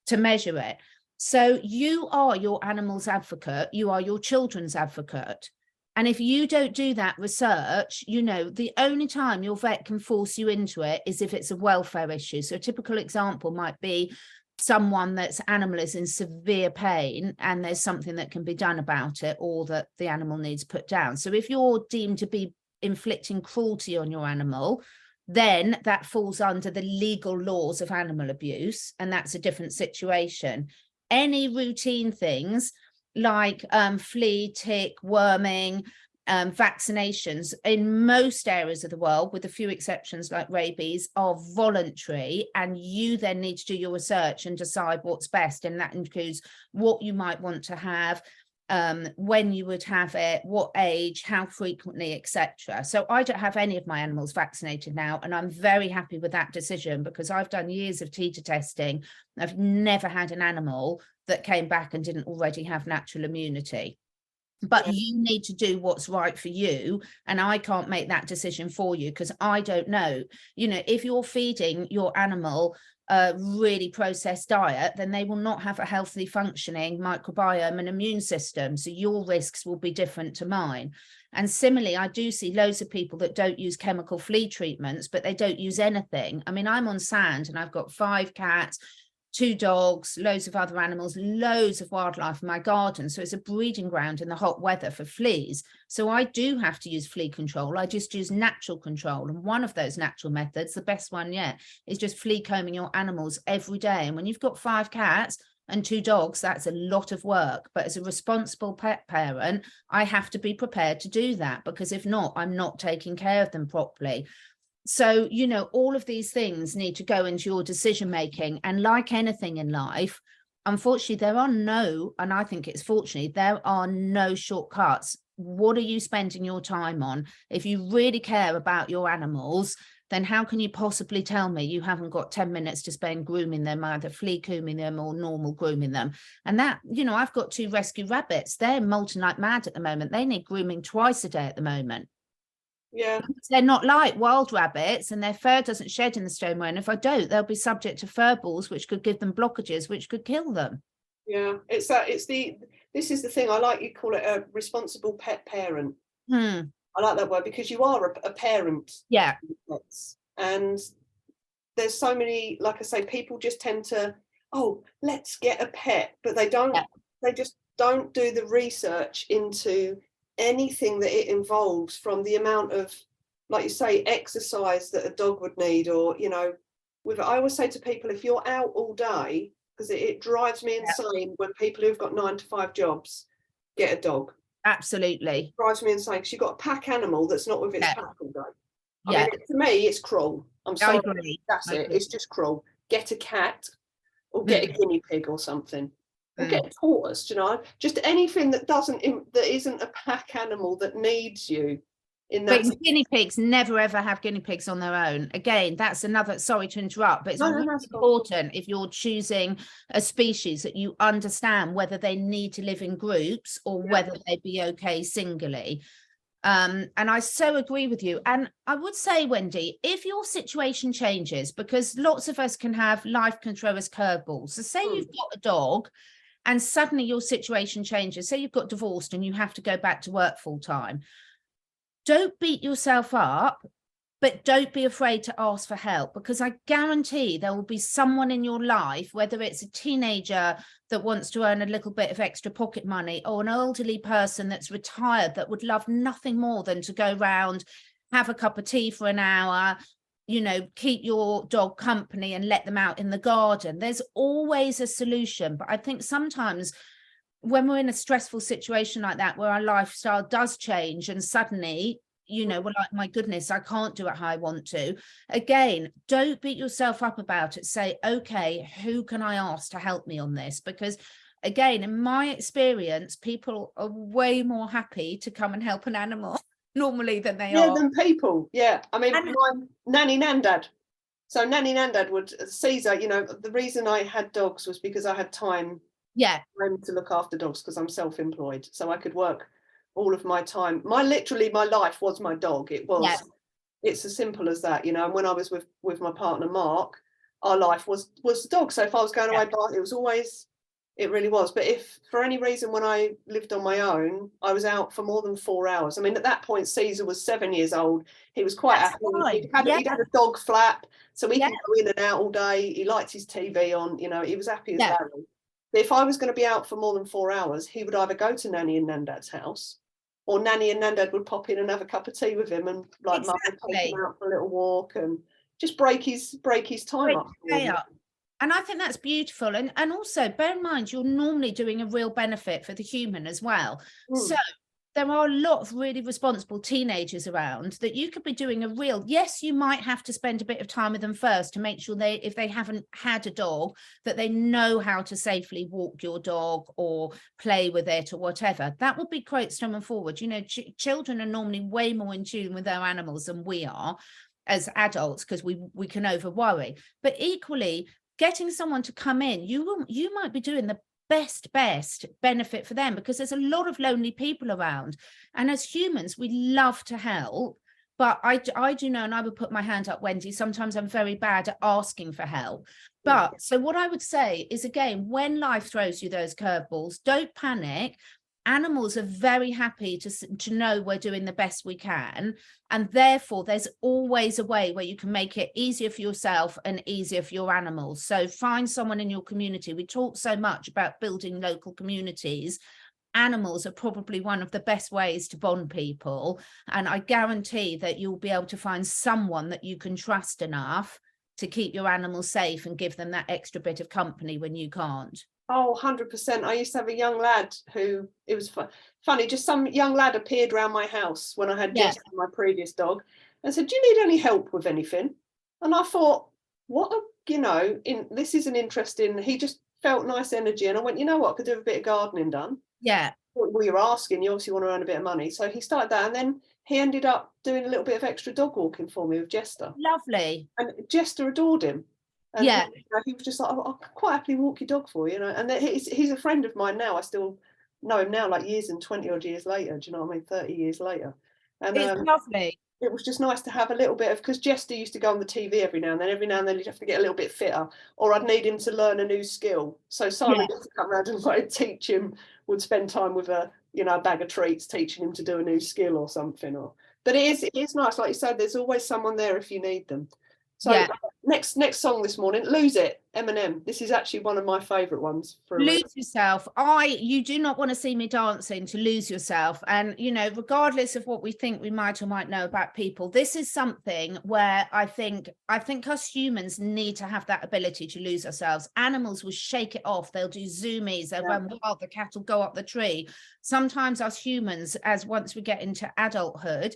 to measure it. So you are your animal's advocate, you are your children's advocate. And if you don't do that research, you know, the only time your vet can force you into it is if it's a welfare issue. So a typical example might be someone that's animal is in severe pain and there's something that can be done about it, or that the animal needs put down. So if you're deemed to be inflicting cruelty on your animal, then that falls under the legal laws of animal abuse, and that's a different situation. Any routine things like flea, tick, worming, vaccinations in most areas of the world, with a few exceptions like rabies, are voluntary, and you then need to do your research and decide what's best, and that includes what you might want to have, when you would have it, what age, how frequently, etc. So I don't have any of my animals vaccinated now, and I'm very happy with that decision because I've done years of titer testing. I've never had an animal that came back and didn't already have natural immunity. But you need to do what's right for you, and I can't make that decision for you because I don't know. You know, if you're feeding your animal a really processed diet, then they will not have a healthy functioning microbiome and immune system. So your risks will be different to mine. And similarly, I do see loads of people that don't use chemical flea treatments, but they don't use anything. I mean, I'm on sand and I've got 5 cats, 2 dogs, loads of other animals, loads of wildlife in my garden. So it's a breeding ground in the hot weather for fleas. So I do have to use flea control. I just use natural control. And one of those natural methods, the best one yet, is just flea combing your animals every day. And when you've got 5 cats and 2 dogs, that's a lot of work. But as a responsible pet parent, I have to be prepared to do that, because if not, I'm not taking care of them properly. So, you know, all of these things need to go into your decision making. And like anything in life, unfortunately, there are no, and I think it's fortunately, there are no shortcuts. What are you spending your time on? If you really care about your animals, then how can you possibly tell me you haven't got 10 minutes to spend grooming them, either flea combing them or normal grooming them? And that, you know, I've got 2 rescue rabbits. They're molting like mad at the moment. They need grooming twice a day at the moment. Yeah, They're not like wild rabbits, and their fur doesn't shed in the stoneware. And if I don't, they'll be subject to fur balls, which could give them blockages, which could kill them. yeah. This is the thing. I like you call it a responsible pet parent. I like that word because you are a parent. Yeah. And there's so many, like I say, people just tend to, oh, let's get a pet, but they don't. Yeah. They just don't do the research into anything that it involves, from the amount of, like you say, exercise that a dog would need, or, you know, I always say to people, if you're out all day, because it drives me insane when people who've got 9 to 5 jobs get a dog. Absolutely. It drives me insane because you've got a pack animal that's not with its pack all day. I Yeah. mean, to me, it's cruel. I'm sorry. I agree. That's it. It's just cruel. Get a cat or get a guinea pig or something. Or get a tortoise, you know, just anything that isn't a pack animal that needs you. But guinea pigs never ever have guinea pigs on their own. Again, that's another, sorry to interrupt, but it's really important if you're choosing a species that you understand whether they need to live in groups or whether they'd be okay singly. And I so agree with you. And I would say, Wendy, if your situation changes, because lots of us can have life can throw us curveballs. So say you've got a dog and suddenly your situation changes. Say you've got divorced and you have to go back to work full time. Don't beat yourself up. but don't be afraid to ask for help, because I guarantee there will be someone in your life, whether it's a teenager that wants to earn a little bit of extra pocket money, or an elderly person that's retired that would love nothing more than to go round, have a cup of tea for an hour, you know, keep your dog company and let them out in the garden. There's always a solution. But I think sometimes when we're in a stressful situation like that, where our lifestyle does change and suddenly, you know, we're like, my goodness, I can't do it how I want to. Again, don't beat yourself up about it. Say, okay, who can I ask to help me on this? Because again, in my experience, people are way more happy to come and help an animal normally than they are. Than people. Yeah. I mean, And- my nanny nandad. So nanny nandad would, Caesar, you know, the reason I had dogs was because I had time Yeah, to look after dogs, because I'm self-employed. So I could work all of my time. My life was my dog. It was, yes, it's as simple as that, you know. And when I was with my partner Mark, our life was the dog. So if I was going away, it was always, it really was. But if for any reason when I lived on my own, I was out for more than 4 hours. I mean, at that point, Caesar was 7 years old. He was quite that's happy. fine. He'd had a dog flap, so he Yeah. could go in and out all day. He liked his TV on, you know, he was happy as Yeah. Larry. But if I was going to be out for more than 4 hours, he would either go to Nanny and Nandad's house, or Nanny and Nandad would pop in and have a cup of tea with him, and like Mum would take him out for a little walk and just break his time up. And I think that's beautiful. And also bear in mind, you're normally doing a real benefit for the human as well. So there are a lot of really responsible teenagers around that you could be doing a real, yes, you might have to spend a bit of time with them first to make sure if they haven't had a dog, that they know how to safely walk your dog or play with it or whatever. That would be quite strong and forward. You know, children are normally way more in tune with their animals than we are as adults, because we can over worry. But equally, getting someone to come in, you might be doing the best benefit for them, because there's a lot of lonely people around, and as humans we love to help. But I do know, and I would put my hand up, Wendy, sometimes I'm very bad at asking for help. But so what I would say is, again, when life throws you those curveballs, don't panic. Animals are very happy to know we're doing the best we can, and therefore there's always a way where you can make it easier for yourself and easier for your animals. So find someone in your community. We talk so much about building local communities. Animals are probably one of the best ways to bond people, and I guarantee that you'll be able to find someone that you can trust enough to keep your animals safe and give them that extra bit of company when you can't. Oh, 100%. I used to have a young lad who, it was funny, just some young lad appeared around my house when I had Jess, my previous dog, and said, do you need any help with anything? And I thought, this is an interesting, he just felt nice energy. And I went, you know what, I could do a bit of gardening done. Yeah. Well, you're asking, you obviously want to earn a bit of money. So he started that, and then he ended up doing a little bit of extra dog walking for me with Jester. Lovely. And Jester adored him. And he was just like, oh, I'll quite happily walk your dog for you, you know. And he's a friend of mine now. I still know him now, like years and 20 odd years later. Do you know what I mean? 30 years later. And it's lovely. It was just nice to have a little bit of, because Jester used to go on the TV every now and then he'd have to get a little bit fitter, or I'd need him to learn a new skill. So Simon used to come around and like teach him, would spend time with a bag of treats, teaching him to do a new skill or something. But it is nice, like you said, there's always someone there if you need them. So next song this morning, Lose It, Eminem. This is actually one of my favourite ones. Lose Yourself. You do not want to see me dancing to Lose Yourself. And, you know, regardless of what we think we might or might know about people, this is something where I think us humans need to have that ability to lose ourselves. Animals will shake it off. They'll do zoomies. They'll run wild. The cat will go up the tree. Sometimes us humans, as once we get into adulthood,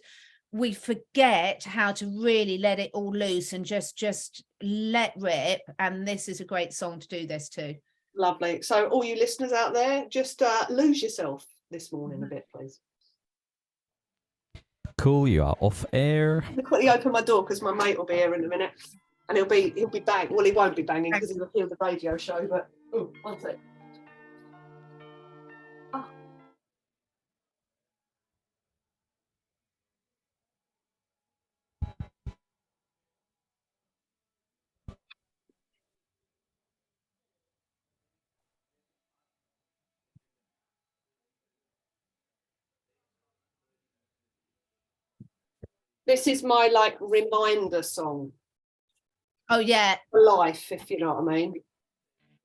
we forget how to really let it all loose and just let rip. And this is a great song to do this to. Lovely. So all you listeners out there, just lose yourself this morning a bit, please. Cool, you are off air. I'll quickly open my door because my mate will be here in a minute, and he'll be banging. Well, he won't be banging because he'll hear the radio show. But one sec. This is my like reminder song Oh yeah, for life, if you know what I mean.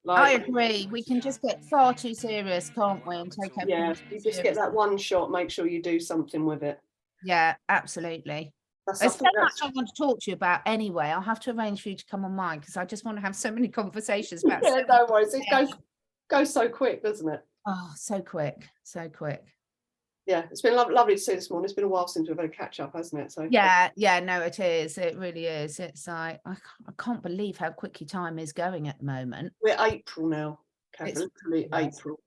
I Like, agree. We can just get far too serious, can't we? And take everything yeah, too you just get seriously. that one shot, make sure you do something with it. Yeah, absolutely. That's, I There's so think much that's, I want to talk to you about anyway. I'll have to arrange for you to come on mine because I just want to have so many conversations about yeah, so no many worries. It things. goes so quick, doesn't it? Oh, so quick, so quick. Yeah, it's been lovely to see this morning. It's been a while since we've had a catch up, hasn't it? So Yeah, no, it is. It really is. It's like I can't believe how quickly time is going at the moment. we're April now, It's Catherine, literally ridiculous. April.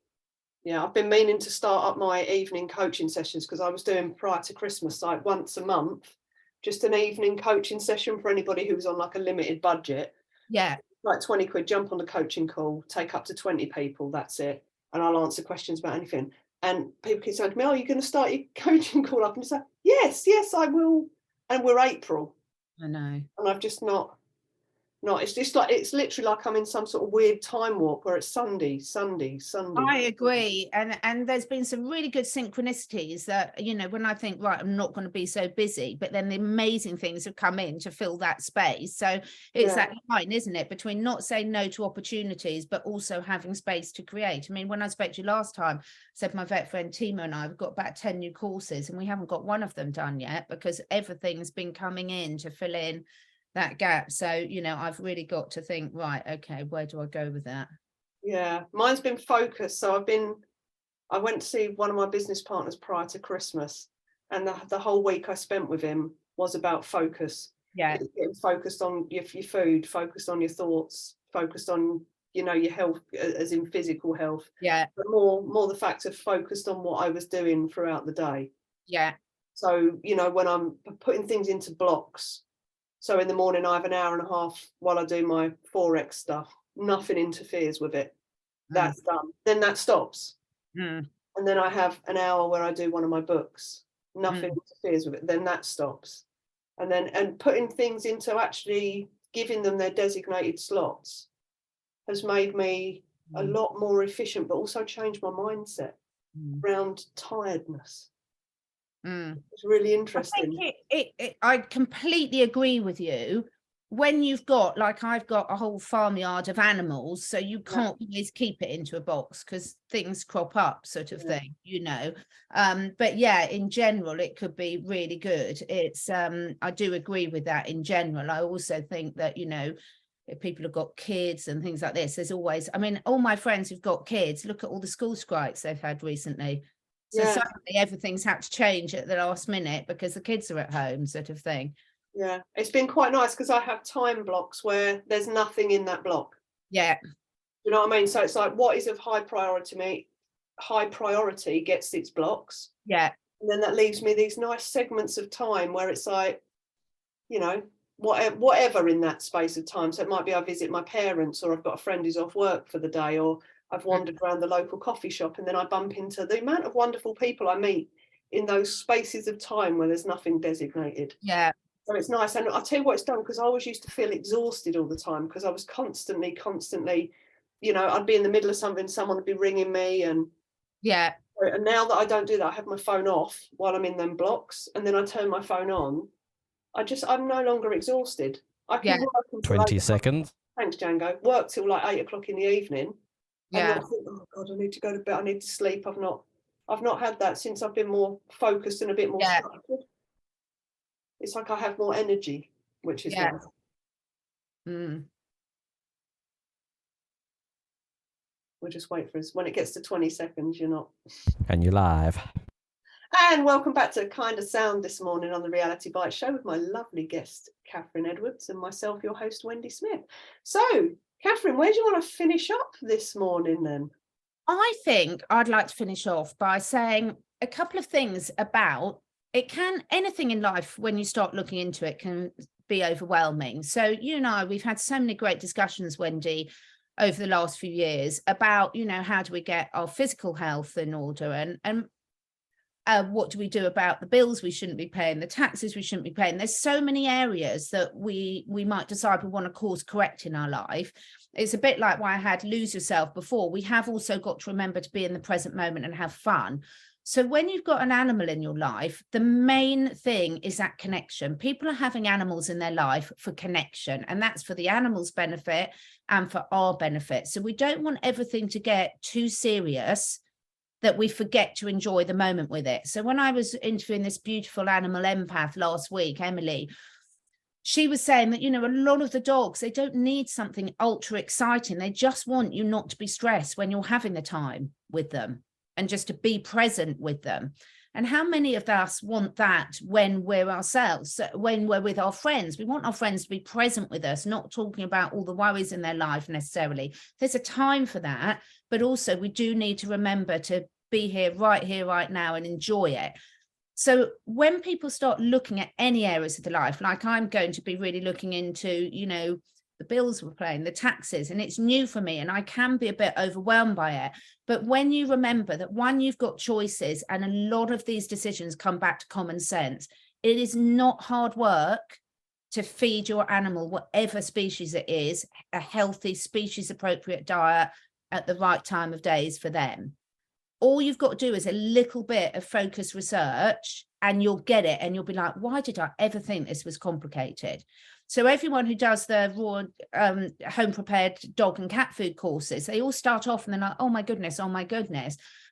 Yeah, I've been meaning to start up my evening coaching sessions because I was doing prior to Christmas, like once a month, just an evening coaching session for anybody who was on like a limited budget. Yeah, Like 20 quid, jump on the coaching call, take up to 20 people, that's it. And I'll answer questions about anything. And people keep saying to me, oh, you're going to start your coaching call up? And it's like, yes, I will. And we're April. I know. And I've just not, it's just like, it's literally like I'm in some sort of weird time warp where it's Sunday. I agree. And there's been some really good synchronicities that, you know, when I think, right, I'm not going to be so busy, but then the amazing things have come in to fill that space. So it's that line, isn't it, between not saying no to opportunities, but also having space to create. I mean, when I spoke to you last time, I said my vet friend Timo and I have got about 10 new courses and we haven't got one of them done yet because everything's been coming in to fill in that gap. So, you know, I've really got to think, right, okay, where do I go with that? Yeah, mine's been focused. So I went to see one of my business partners prior to Christmas, and the whole week I spent with him was about focus. Yeah. Getting focused on your food, focused on your thoughts, focused on, you know, your health, as in physical health. Yeah. But more the fact of focused on what I was doing throughout the day. Yeah. So, you know, when I'm putting things into blocks, so in the morning I have an hour and a half while I do my Forex stuff, nothing interferes with it. That's done. Then that stops. Mm. And then I have an hour where I do one of my books. Nothing interferes with it. Then that stops. And putting things into actually giving them their designated slots has made me a lot more efficient, but also changed my mindset around tiredness. It's really interesting. I think I completely agree with you. When you've got, like, I've got a whole farmyard of animals, so you can't always keep it into a box because things crop up, sort of thing, you know. But yeah, in general, it could be really good. It's I do agree with that in general. I also think that, you know, if people have got kids and things like this, there's always, I mean, all my friends who've got kids, look at all the school strikes they've had recently. So suddenly everything's had to change at the last minute because the kids are at home, sort of thing. Yeah, it's been quite nice because I have time blocks where there's nothing in that block. Yeah. You know what I mean? So it's like, what is of high priority gets its blocks. Yeah. And then that leaves me these nice segments of time where it's like, you know, whatever in that space of time. So it might be I visit my parents, or I've got a friend who's off work for the day, or I've wandered around the local coffee shop, and then I bump into the amount of wonderful people I meet in those spaces of time where there's nothing designated. Yeah. So it's nice. And I'll tell you what it's done, because I always used to feel exhausted all the time because I was constantly, you know, I'd be in the middle of something, someone would be ringing me. And now that I don't do that, I have my phone off while I'm in them blocks, and then I turn my phone on. I'm no longer exhausted. I can work until 20 seconds. Thanks, Django. Work till like 8 o'clock in the evening. And not think, oh God, I need to go to bed. I need to sleep. I've not had that since I've been more focused and a bit more structured. It's like I have more energy, which is nice. We'll just wait for us. When it gets to 20 seconds, you're not. And you're live. And welcome back to Kindasound this morning on the Reality Bite Show with my lovely guest, Catherine Edwards, and myself, your host, Wendy Smith. So, Catherine, where do you want to finish up this morning then? I think I'd like to finish off by saying a couple of things about anything in life, when you start looking into it, can be overwhelming. So, you and I, we've had so many great discussions, Wendy, over the last few years about, you know, how do we get our physical health in order, and what do we do about the bills we shouldn't be paying, the taxes we shouldn't be paying. There's so many areas that we might decide we want to course correct in our life. It's a bit like why I had lose yourself before. We have also got to remember to be in the present moment and have fun. So when you've got an animal in your life, the main thing is that connection. People are having animals in their life for connection, and that's for the animal's benefit and for our benefit. So we don't want everything to get too serious that we forget to enjoy the moment with it. So when I was interviewing this beautiful animal empath last week, Emily, she was saying that, you know, a lot of the dogs, they don't need something ultra exciting. They just want you not to be stressed when you're having the time with them and just to be present with them. And how many of us want that when we're ourselves, when we're with our friends? We want our friends to be present with us, not talking about all the worries in their life necessarily. There's a time for that, but also we do need to remember to be here, right now, and enjoy it. So when people start looking at any areas of the life, like I'm going to be really looking into, you know, the bills we're paying, the taxes, and it's new for me and I can be a bit overwhelmed by it. But when you remember that, one, you've got choices and a lot of these decisions come back to common sense. It is not hard work to feed your animal, whatever species it is, a healthy species appropriate diet at the right time of days for them. All you've got to do is a little bit of focused research and you'll get it. And you'll be like, why did I ever think this was complicated? So everyone who does the raw home prepared dog and cat food courses, they all start off and they're like, oh my goodness.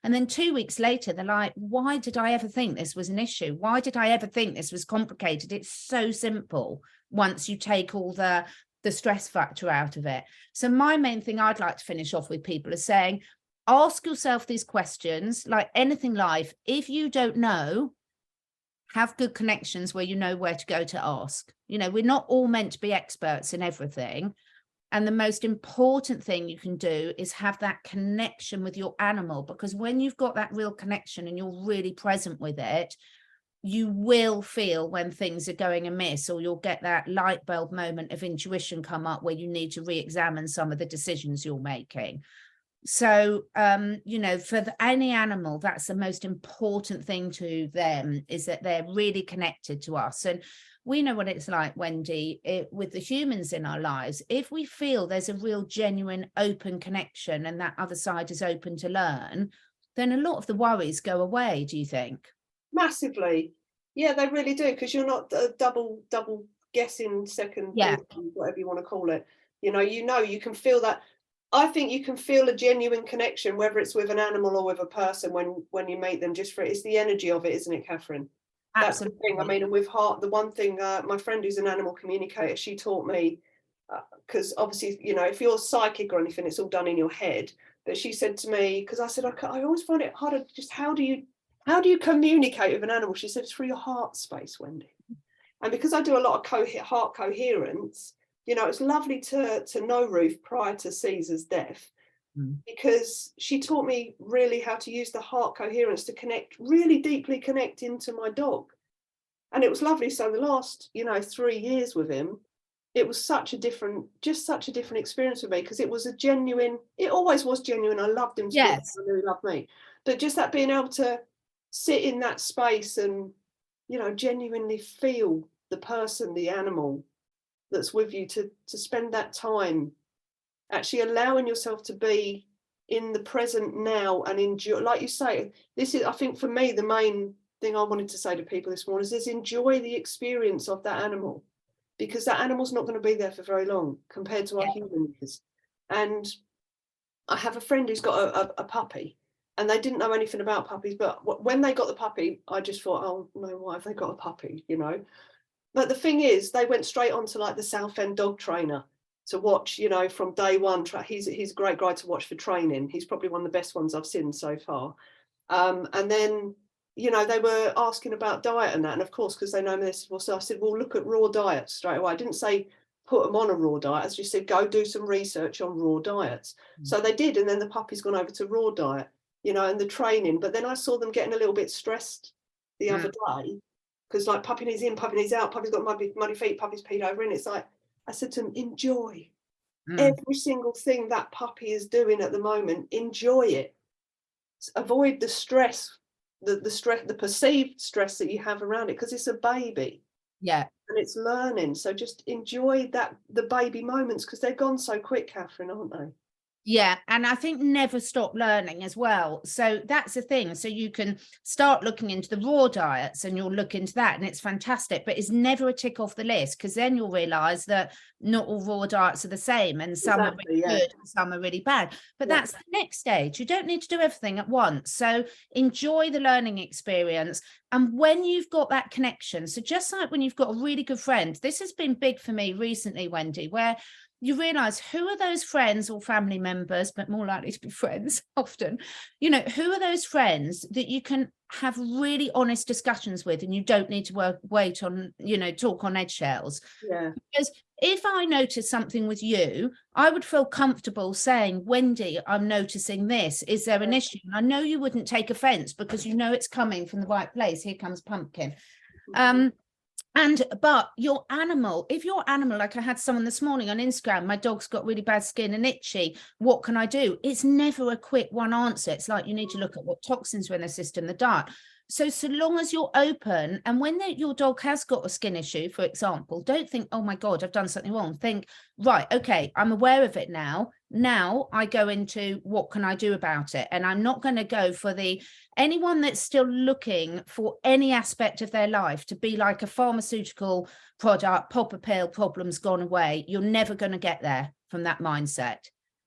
And then 2 weeks later, they're like, why did I ever think this was an issue? Why did I ever think this was complicated? It's so simple once you take all the stress factor out of it. So my main thing I'd like to finish off with people is saying, ask yourself these questions, like anything life. If you don't know, have good connections where you know where to go to ask. You know, we're not all meant to be experts in everything. And the most important thing you can do is have that connection with your animal, because when you've got that real connection and you're really present with it, you will feel when things are going amiss, or you'll get that light bulb moment of intuition come up where you need to re-examine some of the decisions you're making. So, you know, for any animal, that's the most important thing to them, is that they're really connected to us. And we know what it's like, Wendy, with the humans in our lives. If we feel there's a real genuine open connection and that other side is open to learn, then a lot of the worries go away, do you think? Massively. Yeah, they really do, because you're not double guessing, second thinking, whatever you want to call it. You know, you can feel that. I think you can feel a genuine connection, whether it's with an animal or with a person, when you meet them. Just for it's the energy of it, isn't it, Catherine? That's Absolutely. the thing. I mean, and with heart, the one thing my friend who's an animal communicator, she taught me, because obviously, you know, if you're psychic or anything, it's all done in your head. But she said to me, because I said I always find it harder. Just how do you communicate with an animal? She said it's through your heart space, Wendy. And because I do a lot of heart coherence, you know, it's lovely to know Ruth prior to Caesar's death, because she taught me really how to use the heart coherence to connect, really deeply connect into my dog. And it was lovely. So the last, you know, 3 years with him, it was such a different experience for me, because it always was genuine. I loved him. Yes. I knew he loved me. But just that being able to sit in that space and, you know, genuinely feel the person, the animal that's with you, to spend that time actually allowing yourself to be in the present now and enjoy, like you say, this is, I think for me, the main thing I wanted to say to people this morning is enjoy the experience of that animal, because that animal's not going to be there for very long compared to our humans. And I have a friend who's got a puppy, and they didn't know anything about puppies, but when they got the puppy, I just thought, oh no, why have they got a puppy, you know? But the thing is, they went straight on to like the Southend dog trainer to watch, you know, from day one. He's a great guy to watch for training. He's probably one of the best ones I've seen so far. And then, you know, they were asking about diet and that. And of course, because they know me this, so I said, well, look at raw diets straight away. I didn't say put them on a raw diet. I just said, go do some research on raw diets. So they did. And then the puppy's gone over to raw diet, you know, and the training. But then I saw them getting a little bit stressed the other day, because like puppy needs in, puppy needs out, puppy's got muddy feet, puppy's peed over. And it's like, I said to them, enjoy every single thing that puppy is doing at the moment. Enjoy it. Avoid the stress, the perceived stress that you have around it, because it's a baby. Yeah. And it's learning. So just enjoy the baby moments, because they're gone so quick, Catherine, aren't they? Yeah, and I think never stop learning as well. So that's the thing. So you can start looking into the raw diets and you'll look into that and it's fantastic, but it's never a tick off the list, because then you'll realize that not all raw diets are the same, and some are really good and some are really bad. But that's the next stage. You don't need to do everything at once. So enjoy the learning experience. And when you've got that connection, so just like when you've got a really good friend, this has been big for me recently, Wendy, where you realize who are those friends or family members, but more likely to be friends often, who are those friends that you can have really honest discussions with, and you don't need to wait on, talk on eggshells. Yeah. Because if I notice something with you, I would feel comfortable saying, Wendy, I'm noticing this. Is there an issue? And I know you wouldn't take offense because it's coming from the right place. Here comes Pumpkin. But your animal, like I had someone this morning on Instagram, my dog's got really bad skin and itchy, what can I do? It's never a quick one answer. It's like you need to look at what toxins are in the system, the diet. So long as you're open, and when your dog has got a skin issue, for example, don't think, oh my God, I've done something wrong. Think, right, okay, I'm aware of it now. Now I go into what can I do about it? And I'm not going to go for anyone that's still looking for any aspect of their life to be like a pharmaceutical product, pop a pill, problems gone away. You're never going to get there from that mindset.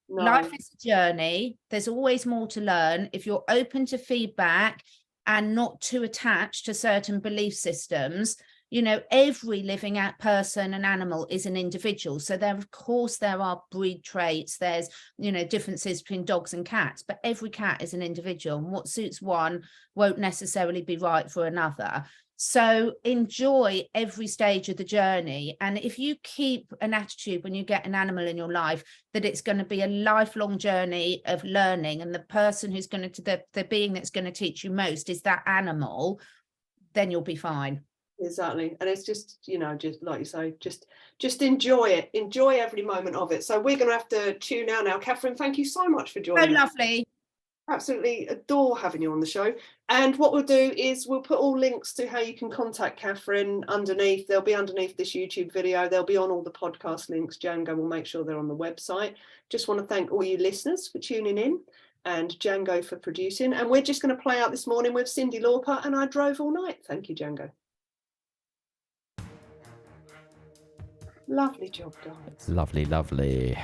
No. Life is a journey. There's always more to learn. If you're open to feedback and not too attached to certain belief systems, every living person and animal is an individual. So there are breed traits, there's, differences between dogs and cats, but every cat is an individual, and what suits one won't necessarily be right for another. So enjoy every stage of the journey. And if you keep an attitude when you get an animal in your life that it's going to be a lifelong journey of learning, and the person who's going to, the being that's going to teach you most is that animal, then you'll be fine. Exactly. And it's just, just like you say, just enjoy it. Enjoy every moment of it. So we're going to have to tune out now. Catherine, thank you so much for joining. So lovely. Absolutely adore having you on the show. And what we'll do is we'll put all links to how you can contact Catherine underneath. They'll be underneath this YouTube video. They'll be on all the podcast links. Django will make sure they're on the website. Just want to thank all you listeners for tuning in, and Django for producing. And we're just going to play out this morning with Cyndi Lauper and I Drove All Night. Thank you, Django. Lovely job, guys. Lovely.